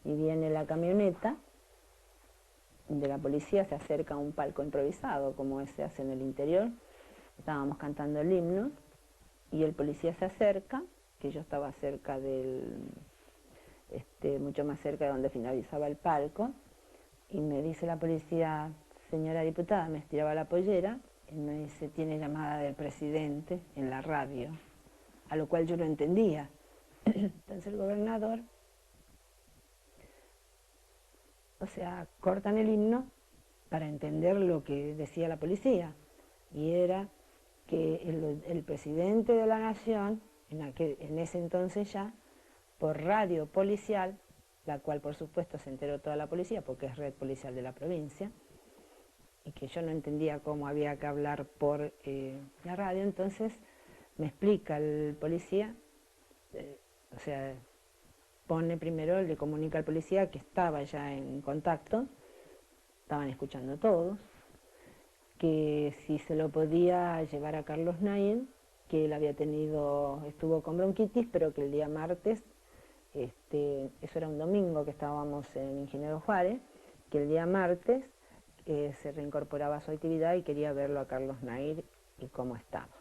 y viene la camioneta de la policía, se acerca a un palco improvisado, como se hace en el interior, estábamos cantando el himno, y el policía se acerca, que yo estaba cerca mucho más cerca de donde finalizaba el palco, y me dice la policía: señora diputada, me estiraba la pollera, y me dice: tiene llamada del presidente en la radio, a lo cual yo no entendía. Entonces el gobernador, o sea, cortan el himno para entender lo que decía la policía, y era que el presidente de la nación, en ese entonces ya, por radio policial, la cual por supuesto se enteró toda la policía porque es red policial de la provincia, y que yo no entendía cómo había que hablar por la radio. Entonces me explica el policía, o sea, le comunica al policía que estaba ya en contacto, estaban escuchando todos, que si se lo podía llevar a Carlos Nair, que él estuvo con bronquitis, pero que el día martes, eso era un domingo que estábamos en Ingeniero Juárez, que el día martes se reincorporaba a su actividad y quería verlo a Carlos Nair y cómo estaba.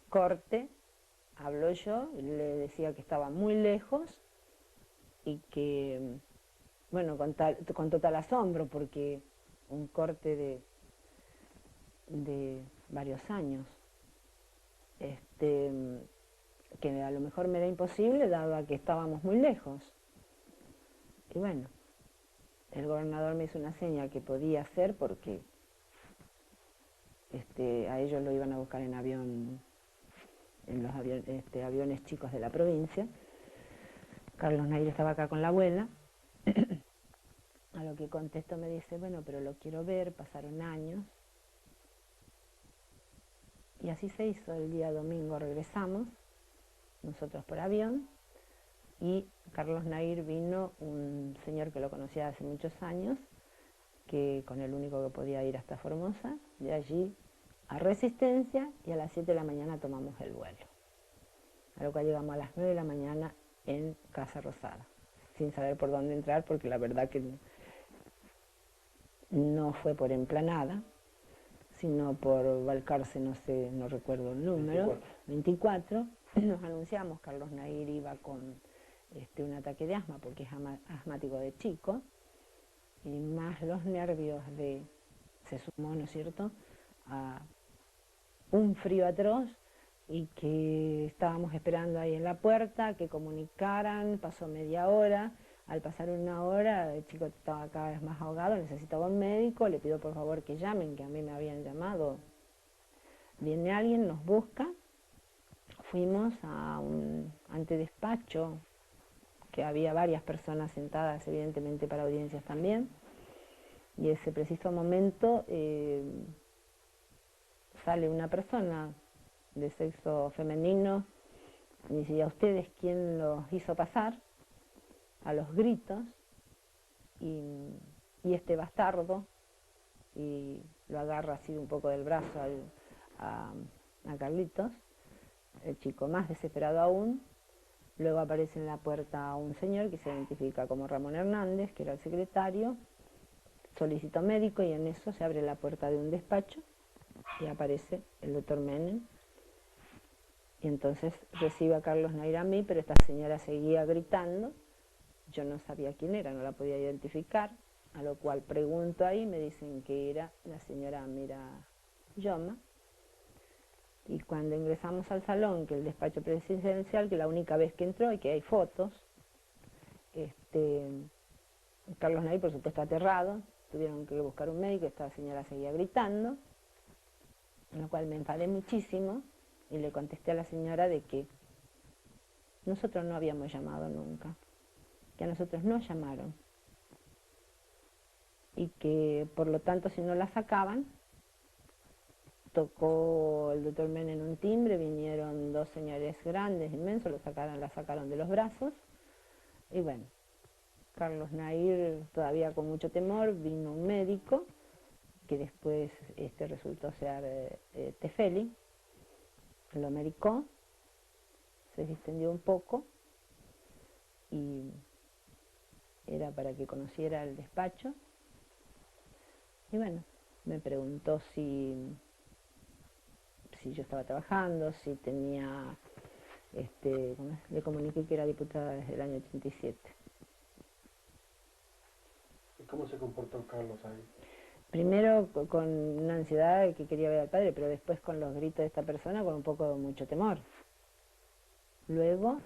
Corte, habló yo, le decía que estaba muy lejos y que, bueno, con total asombro, porque un corte de varios años, que a lo mejor me era imposible dado que estábamos muy lejos. Y bueno, el gobernador me hizo una seña que podía hacer porque a ellos lo iban a buscar en avión, en los aviones chicos de la provincia. Carlos Nair estaba acá con la abuela. A lo que contesto me dice: bueno, pero lo quiero ver, pasaron años. Y así se hizo. El día domingo regresamos, nosotros por avión, y Carlos Nair vino, un señor que lo conocía hace muchos años, que con el único que podía ir hasta Formosa, de allí a Resistencia, y a las 7 de la mañana tomamos el vuelo. A lo cual llegamos a las 9 de la mañana en Casa Rosada, sin saber por dónde entrar, porque la verdad que no fue por Emplanada, sino por Balcarce, no sé, no recuerdo el número, 24. Nos anunciamos, Carlos Nair iba con un ataque de asma, porque es asmático de chico, y más los nervios se sumó, ¿no es cierto?, a un frío atroz, y que estábamos esperando ahí en la puerta que comunicaran. Pasó media hora. Al pasar una hora, el chico estaba cada vez más ahogado, necesitaba un médico, le pido por favor que llamen, que a mí me habían llamado. Viene alguien, nos busca, fuimos a un antedespacho, que había varias personas sentadas, evidentemente para audiencias también, y ese preciso momento sale una persona de sexo femenino y dice: ¿y a ustedes quién los hizo pasar? A los gritos, y este bastardo, y lo agarra así un poco del brazo a Carlitos, el chico más desesperado aún. Luego aparece en la puerta un señor que se identifica como Ramón Hernández, que era el secretario, solicitó médico, y en eso se abre la puerta de un despacho y aparece el doctor Menem. Y entonces recibe a Carlos Nair a mí, pero esta señora seguía gritando. Yo no sabía quién era, no la podía identificar, a lo cual pregunto ahí, me dicen que era la señora Amira Yoma. Y cuando ingresamos al salón, que el despacho presidencial, que la única vez que entró y que hay fotos, Carlos Nair, por supuesto, aterrado, tuvieron que buscar un médico, esta señora seguía gritando, en lo cual me enfadé muchísimo y le contesté a la señora de que nosotros no habíamos llamado nunca, que a nosotros no llamaron, y que por lo tanto si no la sacaban. Tocó el doctor Men en un timbre, vinieron dos señores grandes, inmensos, la sacaron de los brazos, y bueno, Carlos Nair todavía con mucho temor, vino un médico, que después resultó ser Tefeli, lo medicó, se distendió un poco, y era para que conociera el despacho, y bueno, me preguntó si yo estaba trabajando, si tenía, le comuniqué que era diputada desde el año 87. ¿Y cómo se comportó Carlos ahí? Primero con una ansiedad de que quería ver al padre, pero después con los gritos de esta persona, con un poco de mucho temor. Luego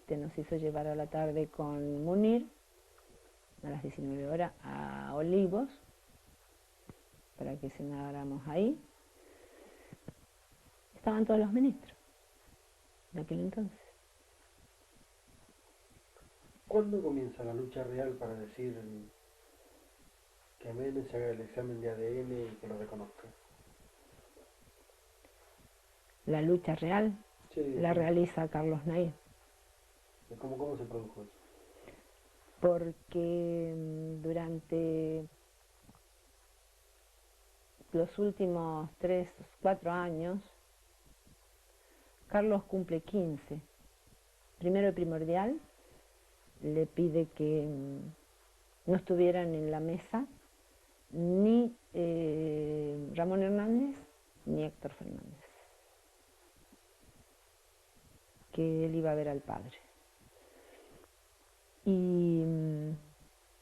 nos hizo llevar a la tarde con Munir, a las 19 horas, a Olivos, para que cenáramos ahí. Estaban todos los ministros de aquel entonces. ¿Cuándo comienza la lucha real para decir que Menem se haga el examen de ADN y que lo reconozca? La lucha real la realiza Carlos Nair. ¿Cómo se produjo eso? Porque durante los últimos 3 o 4 años, Carlos cumple 15. Primero y primordial, le pide que no estuvieran en la mesa ni Ramón Hernández ni Héctor Fernández, que él iba a ver al padre. Y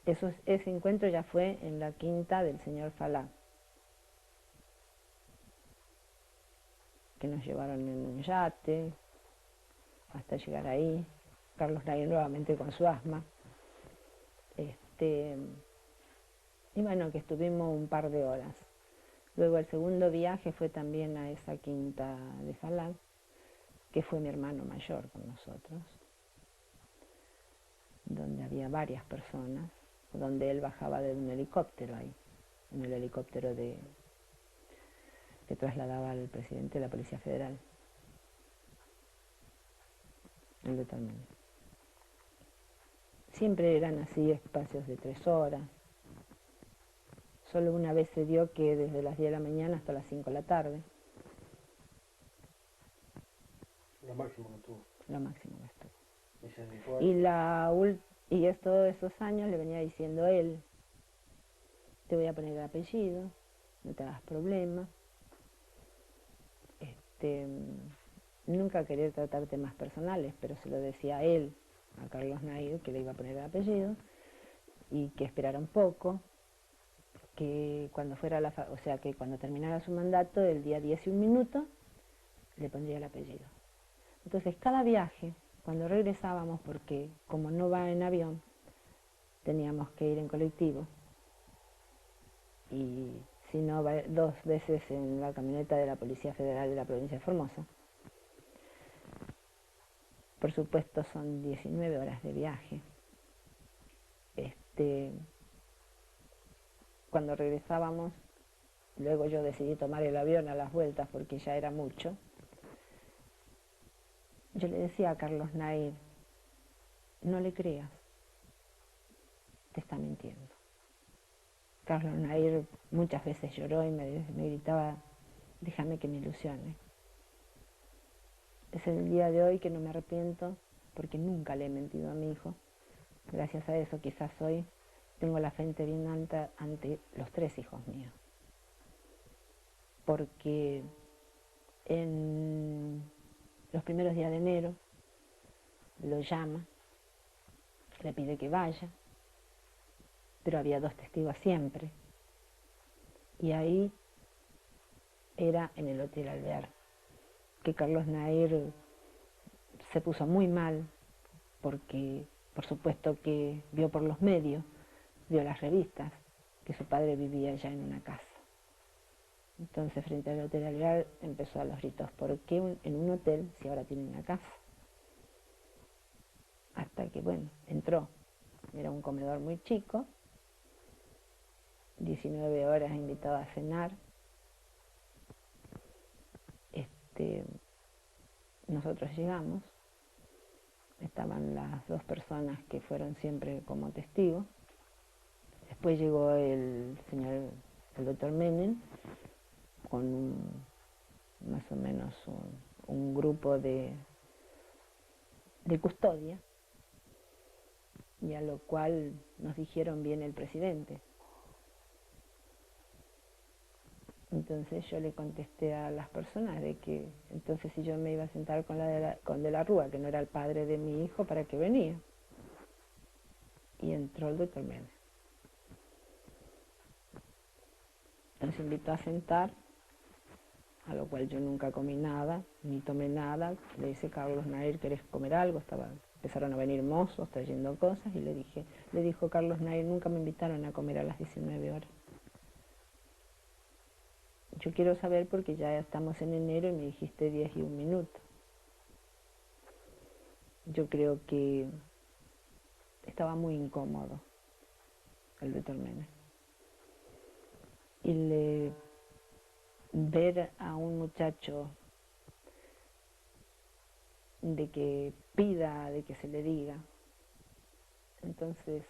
ese encuentro ya fue en la quinta del señor Falá, que nos llevaron en un yate hasta llegar ahí, Carlos Nair nuevamente con su asma, y bueno, que estuvimos un par de horas. Luego el segundo viaje fue también a esa quinta de Falá, que fue mi hermano mayor con nosotros, donde había varias personas, donde él bajaba de un helicóptero ahí, en el helicóptero de que trasladaba al presidente de la Policía Federal, el Dr. Menem. Siempre eran así espacios de 3 horas. Solo una vez se dio que desde las 10 de la mañana hasta las 5 de la tarde. Lo máximo que tuvo. Lo máximo que estuvo. Y se dedicó Y todos esos años le venía diciendo él, te voy a poner el apellido, no te hagas problema. Nunca quería tratar temas personales, pero se lo decía a él, a Carlos Nair, que le iba a poner el apellido, y que esperara un poco, que cuando que cuando terminara su mandato, el día 10 y 1 minuto, le pondría el apellido. Entonces, cada viaje, cuando regresábamos, porque como no va en avión, teníamos que ir en colectivo, y si no, 2 veces en la camioneta de la Policía Federal de la provincia de Formosa. Por supuesto, son 19 horas de viaje. Cuando regresábamos, luego yo decidí tomar el avión a las vueltas porque ya era mucho. Yo le decía a Carlos Nair, no le creas, te está mintiendo. Carlos Nair muchas veces lloró y me gritaba, déjame que me ilusione. Es el día de hoy que no me arrepiento porque nunca le he mentido a mi hijo. Gracias a eso quizás hoy tengo la frente bien alta ante los 3 hijos míos. Porque en los primeros días de enero lo llama, le pide que vaya, pero había 2 testigos siempre. Y ahí era en el Hotel Alvear, que Carlos Nair se puso muy mal porque, por supuesto que vio por los medios, vio las revistas, que su padre vivía ya en una casa. Entonces, frente al Hotel Alvear, empezó a los gritos, ¿por qué en un hotel si ahora tiene una casa? Hasta que, bueno, entró. Era un comedor muy chico, 19 horas invitado a cenar. Nosotros llegamos, estaban las 2 personas que fueron siempre como testigos. Después llegó el Dr. Menem, con más o menos un grupo de custodia, y a lo cual nos dijeron viene el presidente. Entonces yo le contesté a las personas de que entonces si yo me iba a sentar con De la Rúa, que no era el padre de mi hijo, ¿para qué venía? Y entró el Dr. Menem. Nos invitó a sentar, a lo cual yo nunca comí nada, ni tomé nada. Le dice, Carlos Nair, ¿querés comer algo? Empezaron a venir mozos trayendo cosas y le dijo Carlos Nair, nunca me invitaron a comer a las 19 horas. Yo quiero saber porque ya estamos en enero y me dijiste 10 y 1 minuto. Yo creo que estaba muy incómodo el Dr. Menem. Y ver a un muchacho de que pida, de que se le diga, entonces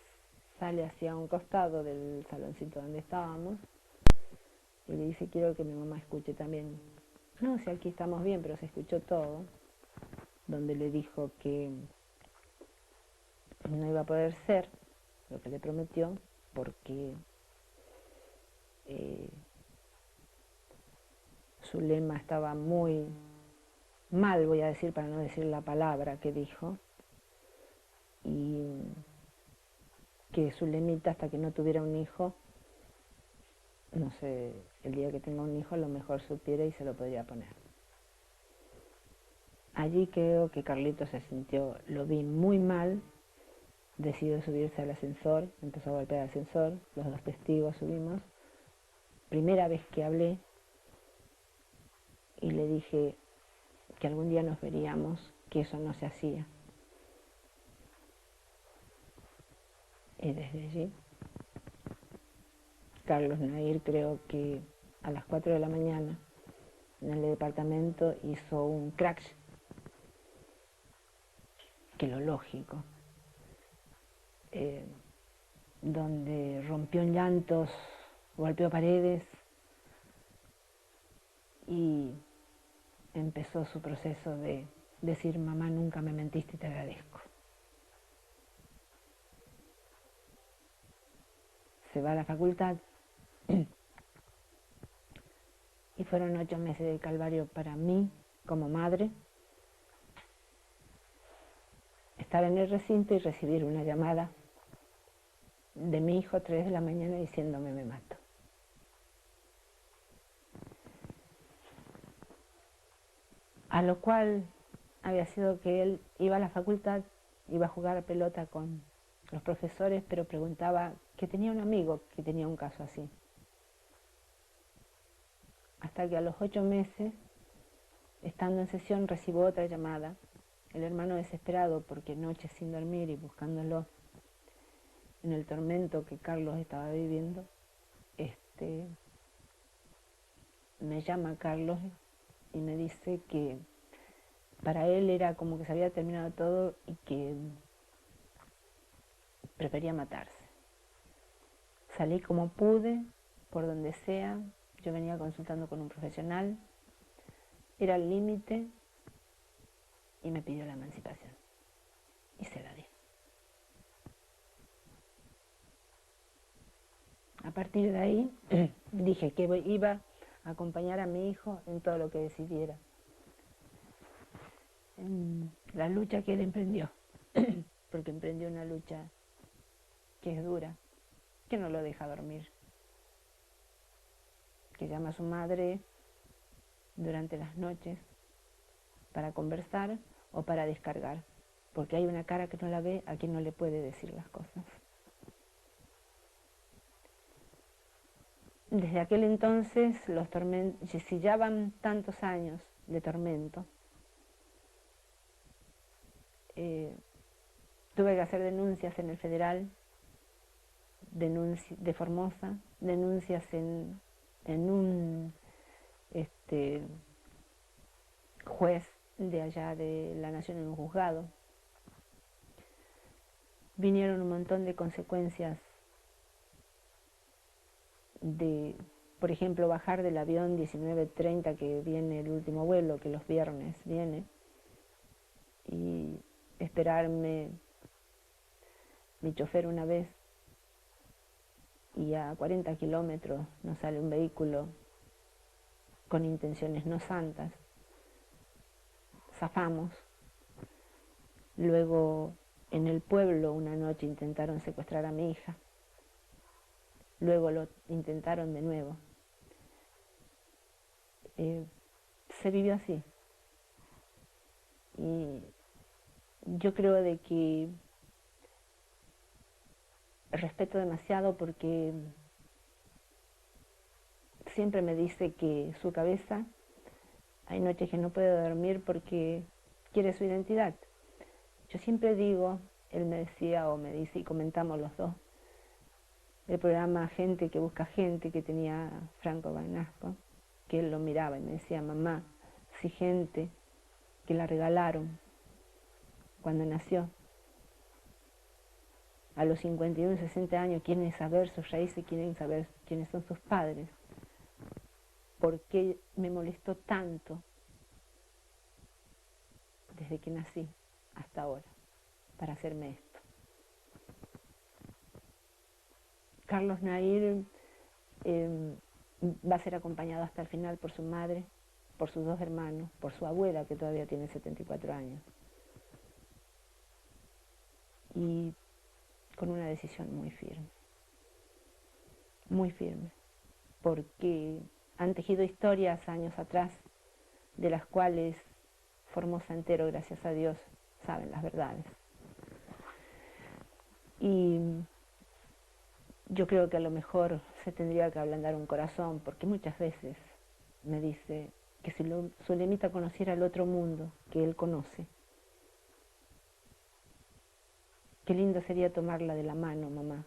sale hacia un costado del saloncito donde estábamos y le dice, quiero que mi mamá escuche también. No, si aquí estamos bien, pero se escuchó todo, donde le dijo que no iba a poder ser lo que le prometió porque su lema estaba muy mal, voy a decir, para no decir la palabra que dijo, y que su lemita hasta que no tuviera un hijo, no sé, el día que tenga un hijo a lo mejor supiera y se lo podría poner. Allí creo que Carlitos se sintió, lo vi muy mal, decidió subirse al ascensor, empezó a golpear el ascensor, los 2 testigos subimos. Primera vez que hablé y le dije que algún día nos veríamos, que eso no se hacía. Y desde allí, Carlos Nair creo que a las 4 de la mañana en el departamento hizo un crash, que lo lógico, donde rompió en llantos, golpeó paredes y empezó su proceso de decir: mamá, nunca me mentiste y te agradezco. Se va a la facultad y fueron 8 meses de calvario para mí como madre, estar en el recinto y recibir una llamada de mi hijo a 3 de la mañana diciéndome: me mato. A lo cual había sido que él iba a la facultad, iba a jugar a pelota con los profesores, pero preguntaba que tenía un amigo que tenía un caso así. Hasta que a los 8 meses, estando en sesión, recibo otra llamada. El hermano, desesperado porque noches sin dormir y buscándolo en el tormento que Carlos estaba viviendo, me llama Carlos y me dice que para él era como que se había terminado todo y que prefería matarse. Salí como pude, por donde sea. Yo venía consultando con un profesional, era el límite, y me pidió la emancipación. Y se la di. A partir de ahí dije que iba a acompañar a mi hijo en todo lo que decidiera, en la lucha que él emprendió, porque emprendió una lucha que es dura, que no lo deja dormir, que llama a su madre durante las noches para conversar o para descargar, porque hay una cara que no la ve a quien no le puede decir las cosas. Desde aquel entonces, los tormentos, si ya van tantos años de tormento, tuve que hacer denuncias en el Federal, de Formosa, denuncias en un juez de allá de la Nación, en un juzgado. Vinieron un montón de consecuencias de, por ejemplo, bajar del avión 19:30, que viene el último vuelo, que los viernes viene, y esperarme mi chofer una vez, y a 40 kilómetros nos sale un vehículo con intenciones no santas. Zafamos. Luego, en el pueblo, una noche intentaron secuestrar a mi hija. Luego lo intentaron de nuevo. Se vivió así. Y yo creo de que respeto demasiado, porque siempre me dice que su cabeza, hay noches que no puede dormir porque quiere su identidad. Yo siempre digo, él me decía o me dice, y comentamos los dos, el programa Gente que Busca Gente, que tenía Franco Bagnasco, que él lo miraba y me decía: mamá, si gente que la regalaron cuando nació, a los 51, 60 años, quieren saber sus raíces, quieren saber quiénes son sus padres, ¿por qué me molestó tanto desde que nací hasta ahora para hacerme esto? Carlos Nair va a ser acompañado hasta el final por su madre, por sus 2 hermanos, por su abuela, que todavía tiene 74 años, y con una decisión muy firme, porque han tejido historias años atrás, de las cuales Formosa entero, gracias a Dios, saben las verdades. Y yo creo que a lo mejor se tendría que ablandar un corazón, porque muchas veces me dice que si Zulemita conociera el otro mundo que él conoce, qué lindo sería tomarla de la mano, mamá,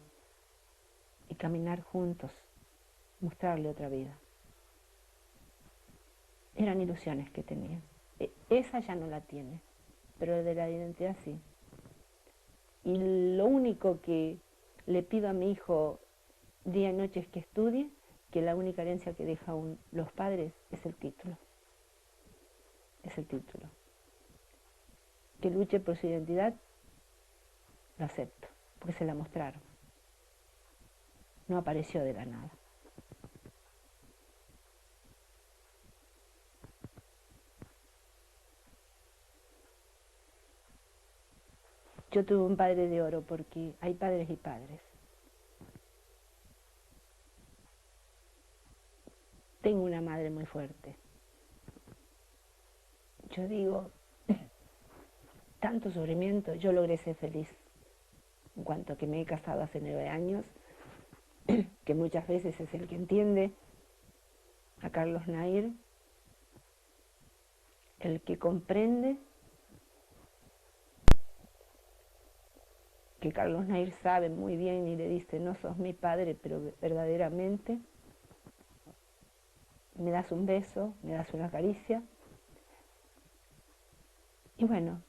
y caminar juntos, mostrarle otra vida. eran ilusiones que tenía. Esa ya no la tiene, pero el de la identidad sí. Y lo único que le pido a mi hijo día y noche es que estudie, que la única herencia que dejan los padres es el título. Es el título. Que luche por su identidad, lo acepto, porque se la mostraron. No apareció de la nada. Yo tuve un padre de oro porque hay padres y padres. Tengo una madre muy fuerte. Yo digo, tanto sufrimiento, yo logré ser feliz. En cuanto a que me he casado hace 9 años, que muchas veces es el que entiende a Carlos Nair, el que comprende que Carlos Nair sabe muy bien y le dice, no sos mi padre, pero verdaderamente me das un beso, me das una caricia. Y bueno,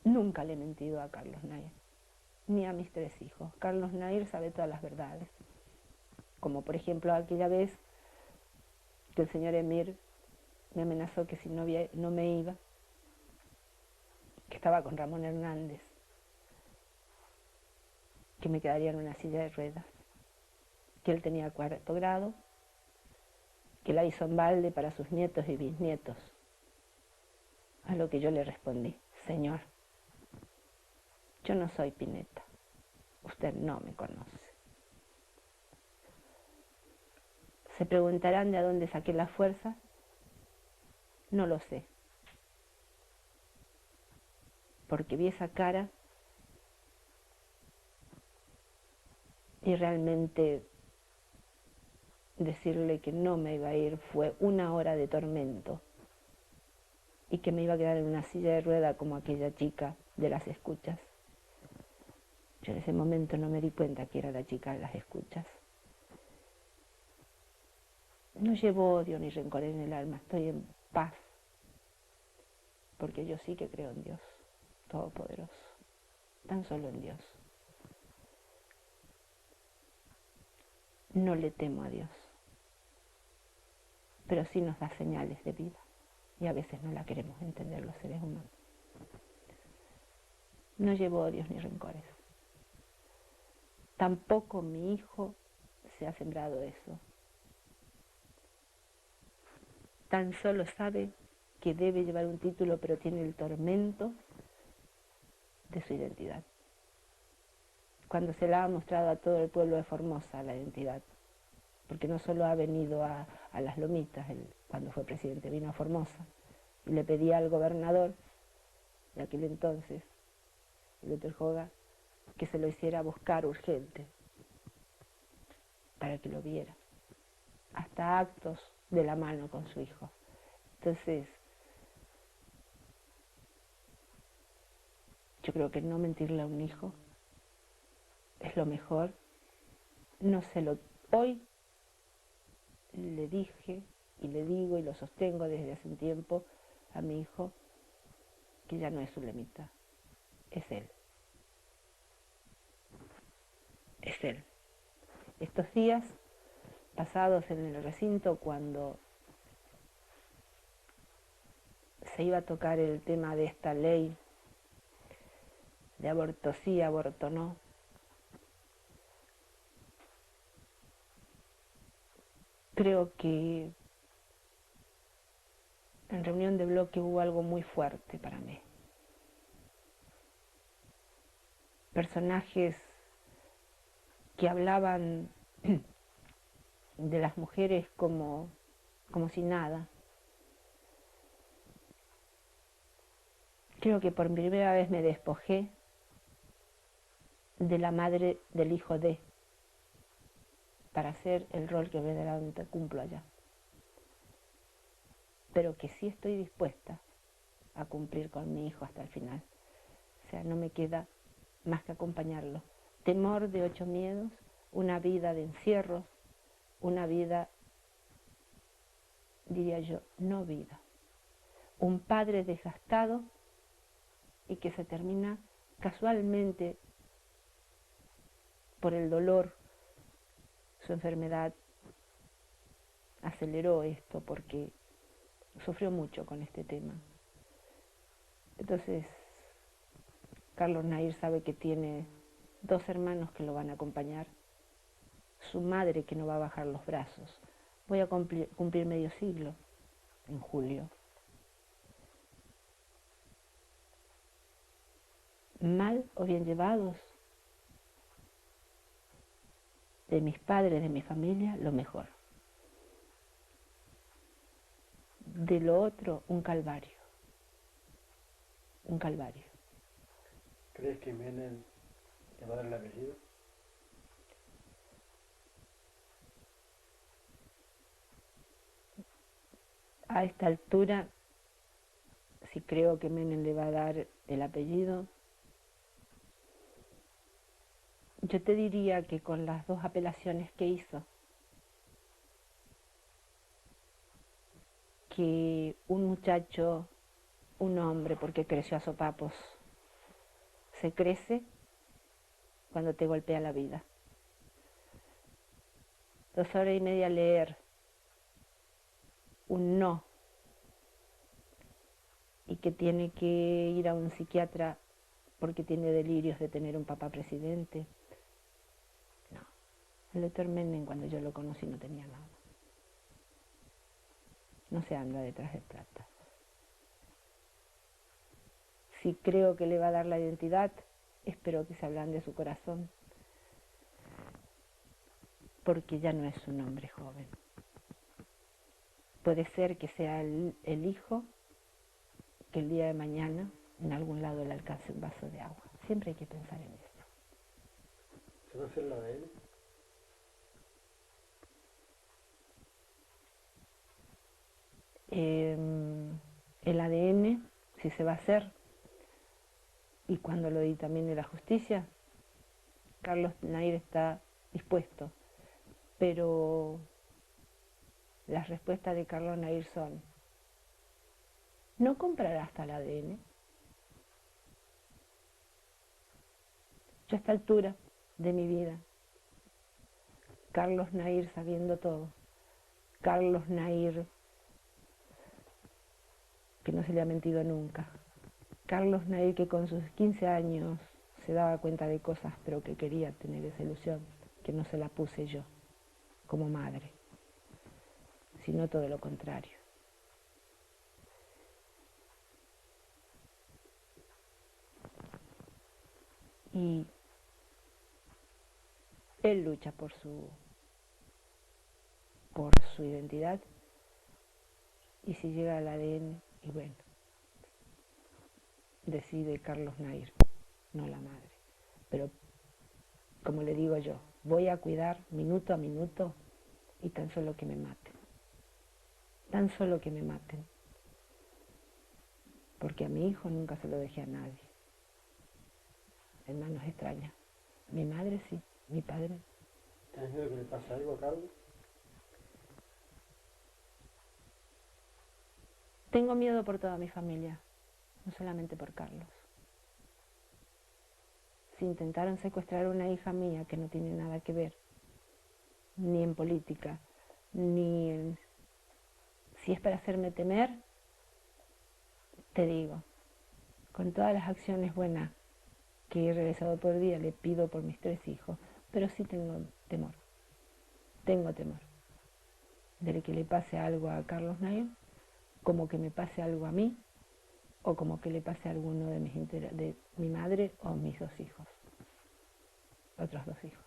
nunca le he mentido a Carlos Nair, ni a mis 3 hijos. Carlos Nair sabe todas las verdades. Como por ejemplo aquella vez que el señor Emir me amenazó que si no me iba, que estaba con Ramón Hernández, que me quedaría en una silla de ruedas, que él tenía 4º grado, que la hizo en balde para sus nietos y bisnietos. A lo que yo le respondí, señor, yo no soy Pineta, usted no me conoce. Se preguntarán de dónde saqué la fuerza, no lo sé, porque vi esa cara y realmente decirle que no me iba a ir fue 1 hora de tormento y que me iba a quedar en una silla de rueda como aquella chica de las escuchas. Yo en ese momento no me di cuenta que era la chica de las escuchas. No llevo odio ni rencor en el alma, estoy en paz, porque yo sí que creo en Dios Todopoderoso, tan solo en Dios. No le temo a Dios, pero sí nos da señales de vida y a veces no la queremos entender los seres humanos. No llevo odios ni rencores. Tampoco mi hijo se ha sembrado eso. Tan solo sabe que debe llevar un título, pero tiene el tormento de su identidad. Cuando se la ha mostrado a todo el pueblo de Formosa la identidad, porque no solo ha venido a Las Lomitas, cuando fue presidente vino a Formosa, y le pedía al gobernador de aquel entonces, el doctor Joga, que se lo hiciera buscar urgente, para que lo viera, hasta actos de la mano con su hijo. Entonces, yo creo que no mentirle a un hijo es lo mejor. No se lo... Hoy le dije y le digo y lo sostengo desde hace un tiempo a mi hijo que ya no es Zulemita, es él. Es él. Estos días pasados en el recinto, cuando se iba a tocar el tema de esta ley de aborto sí, aborto no, creo que en reunión de bloque hubo algo muy fuerte para mí. Personajes que hablaban de las mujeres como si nada. Creo que por primera vez me despojé de la madre del hijo de, para hacer el rol que verdaderamente cumplo allá. Pero que sí estoy dispuesta a cumplir con mi hijo hasta el final. O sea, no me queda más que acompañarlo. Temor de 8 miedos, una vida de encierros, una vida, diría yo, no vida. un padre desgastado y que se termina casualmente por el dolor, su enfermedad aceleró esto porque sufrió mucho con este tema. Entonces, Carlos Nair sabe que tiene 2 hermanos que lo van a acompañar, su madre que no va a bajar los brazos. Voy a cumplir medio siglo en julio. Mal o bien llevados, de mis padres, de mi familia, lo mejor. De lo otro, un calvario. Un calvario. ¿Crees que Menem le va a dar el apellido? A esta altura, si creo que Menem le va a dar el apellido, yo te diría que con las 2 apelaciones que hizo, que un muchacho, un hombre, porque creció a sopapos, se crece cuando te golpea la vida. 2 horas y media leer un no y que tiene que ir a un psiquiatra porque tiene delirios de tener un papá presidente. No, el doctor Menem cuando yo lo conocí no tenía nada. No se anda detrás de plata. Si creo que le va a dar la identidad, espero que se ablande su corazón, porque ya no es un hombre joven. Puede ser que sea el hijo que el día de mañana en algún lado le alcance un vaso de agua. Siempre hay que pensar en eso. ¿Se va a hacer el ADN? El ADN, si se va a hacer, y cuando lo dictamine la justicia, Carlos Nair está dispuesto, pero las respuestas de Carlos Nair son: ¿no comprará hasta el ADN? Yo a esta altura de mi vida, Carlos Nair sabiendo todo, Carlos Nair que no se le ha mentido nunca, Carlos Nair que con sus 15 años se daba cuenta de cosas pero que quería tener esa ilusión, que no se la puse yo como madre, sino todo lo contrario. Y él lucha por su identidad, y si llega al ADN, y bueno, decide Carlos Nair, no la madre. Pero, como le digo yo, voy a cuidar minuto a minuto y tan solo que me maten. Tan solo que me maten. Porque a mi hijo nunca se lo dejé a nadie. En manos extrañas. Mi madre sí, mi padre. ¿Tienes miedo que le pase algo a Carlos? Tengo miedo por toda mi familia, no solamente por Carlos. Si intentaron secuestrar a una hija mía que no tiene nada que ver, ni en política, ni en... Si es para hacerme temer, te digo, con todas las acciones buenas que he realizado por día, le pido por mis 3 hijos, pero sí tengo temor de que le pase algo a Carlos Nair, como que me pase algo a mí, o como que le pase a alguno de de mi madre o mis 2 hijos, otros 2 hijos.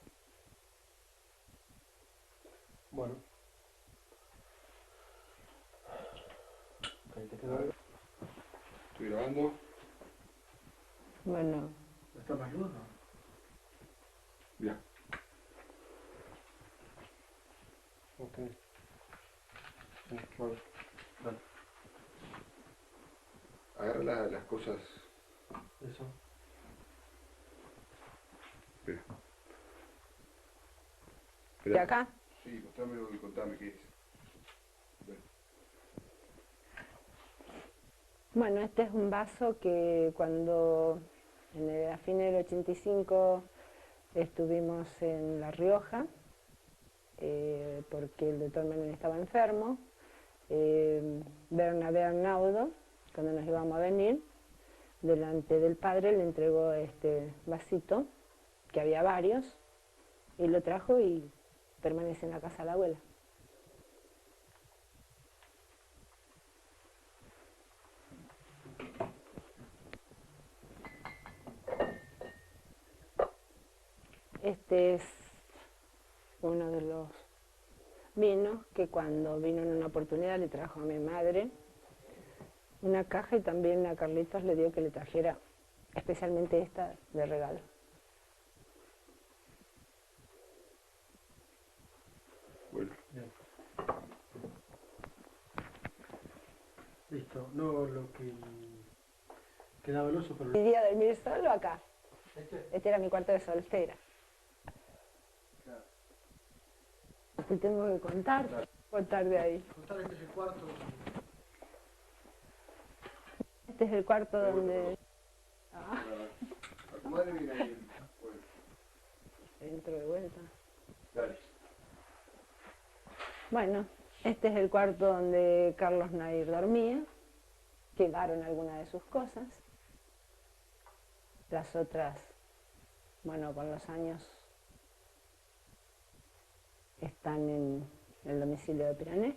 Bueno. ¿Te quedó algo? Estoy grabando. Bueno. ¿Está más luz? Ya. Ok. Sí, vale. Vale. Agarra las cosas. Eso. Espera. ¿De acá? Sí, mostrámelo y contame qué es. Bueno. Bueno, este es un vaso que cuando a fines del 85 estuvimos en La Rioja, porque el doctor Menem estaba enfermo. Bernabé Arnaudo, cuando nos íbamos a venir, delante del padre le entregó este vasito, que había varios, y lo trajo y permanece en la casa de la abuela. Este es uno de los vinos que cuando vino en una oportunidad le trajo a mi madre una caja, y también a Carlitos le dio que le trajera especialmente esta de regalo. Bueno, Bien. Listo. No, lo que quedaba el oso, pero... Mi día de dormir solo acá. ¿Este? Este era mi cuarto de soltera. Claro. Te tengo que contar, Claro. contar de ahí. Contar, este es el cuarto. Este es el cuarto Ahí donde... voy, Ah, a tu madre viene ahí. Bueno, entro de vuelta. dale. Bueno, este es el cuarto donde Carlos Nair dormía. Quedaron algunas de sus cosas. Las otras, bueno, con los años están en el domicilio de Pirané.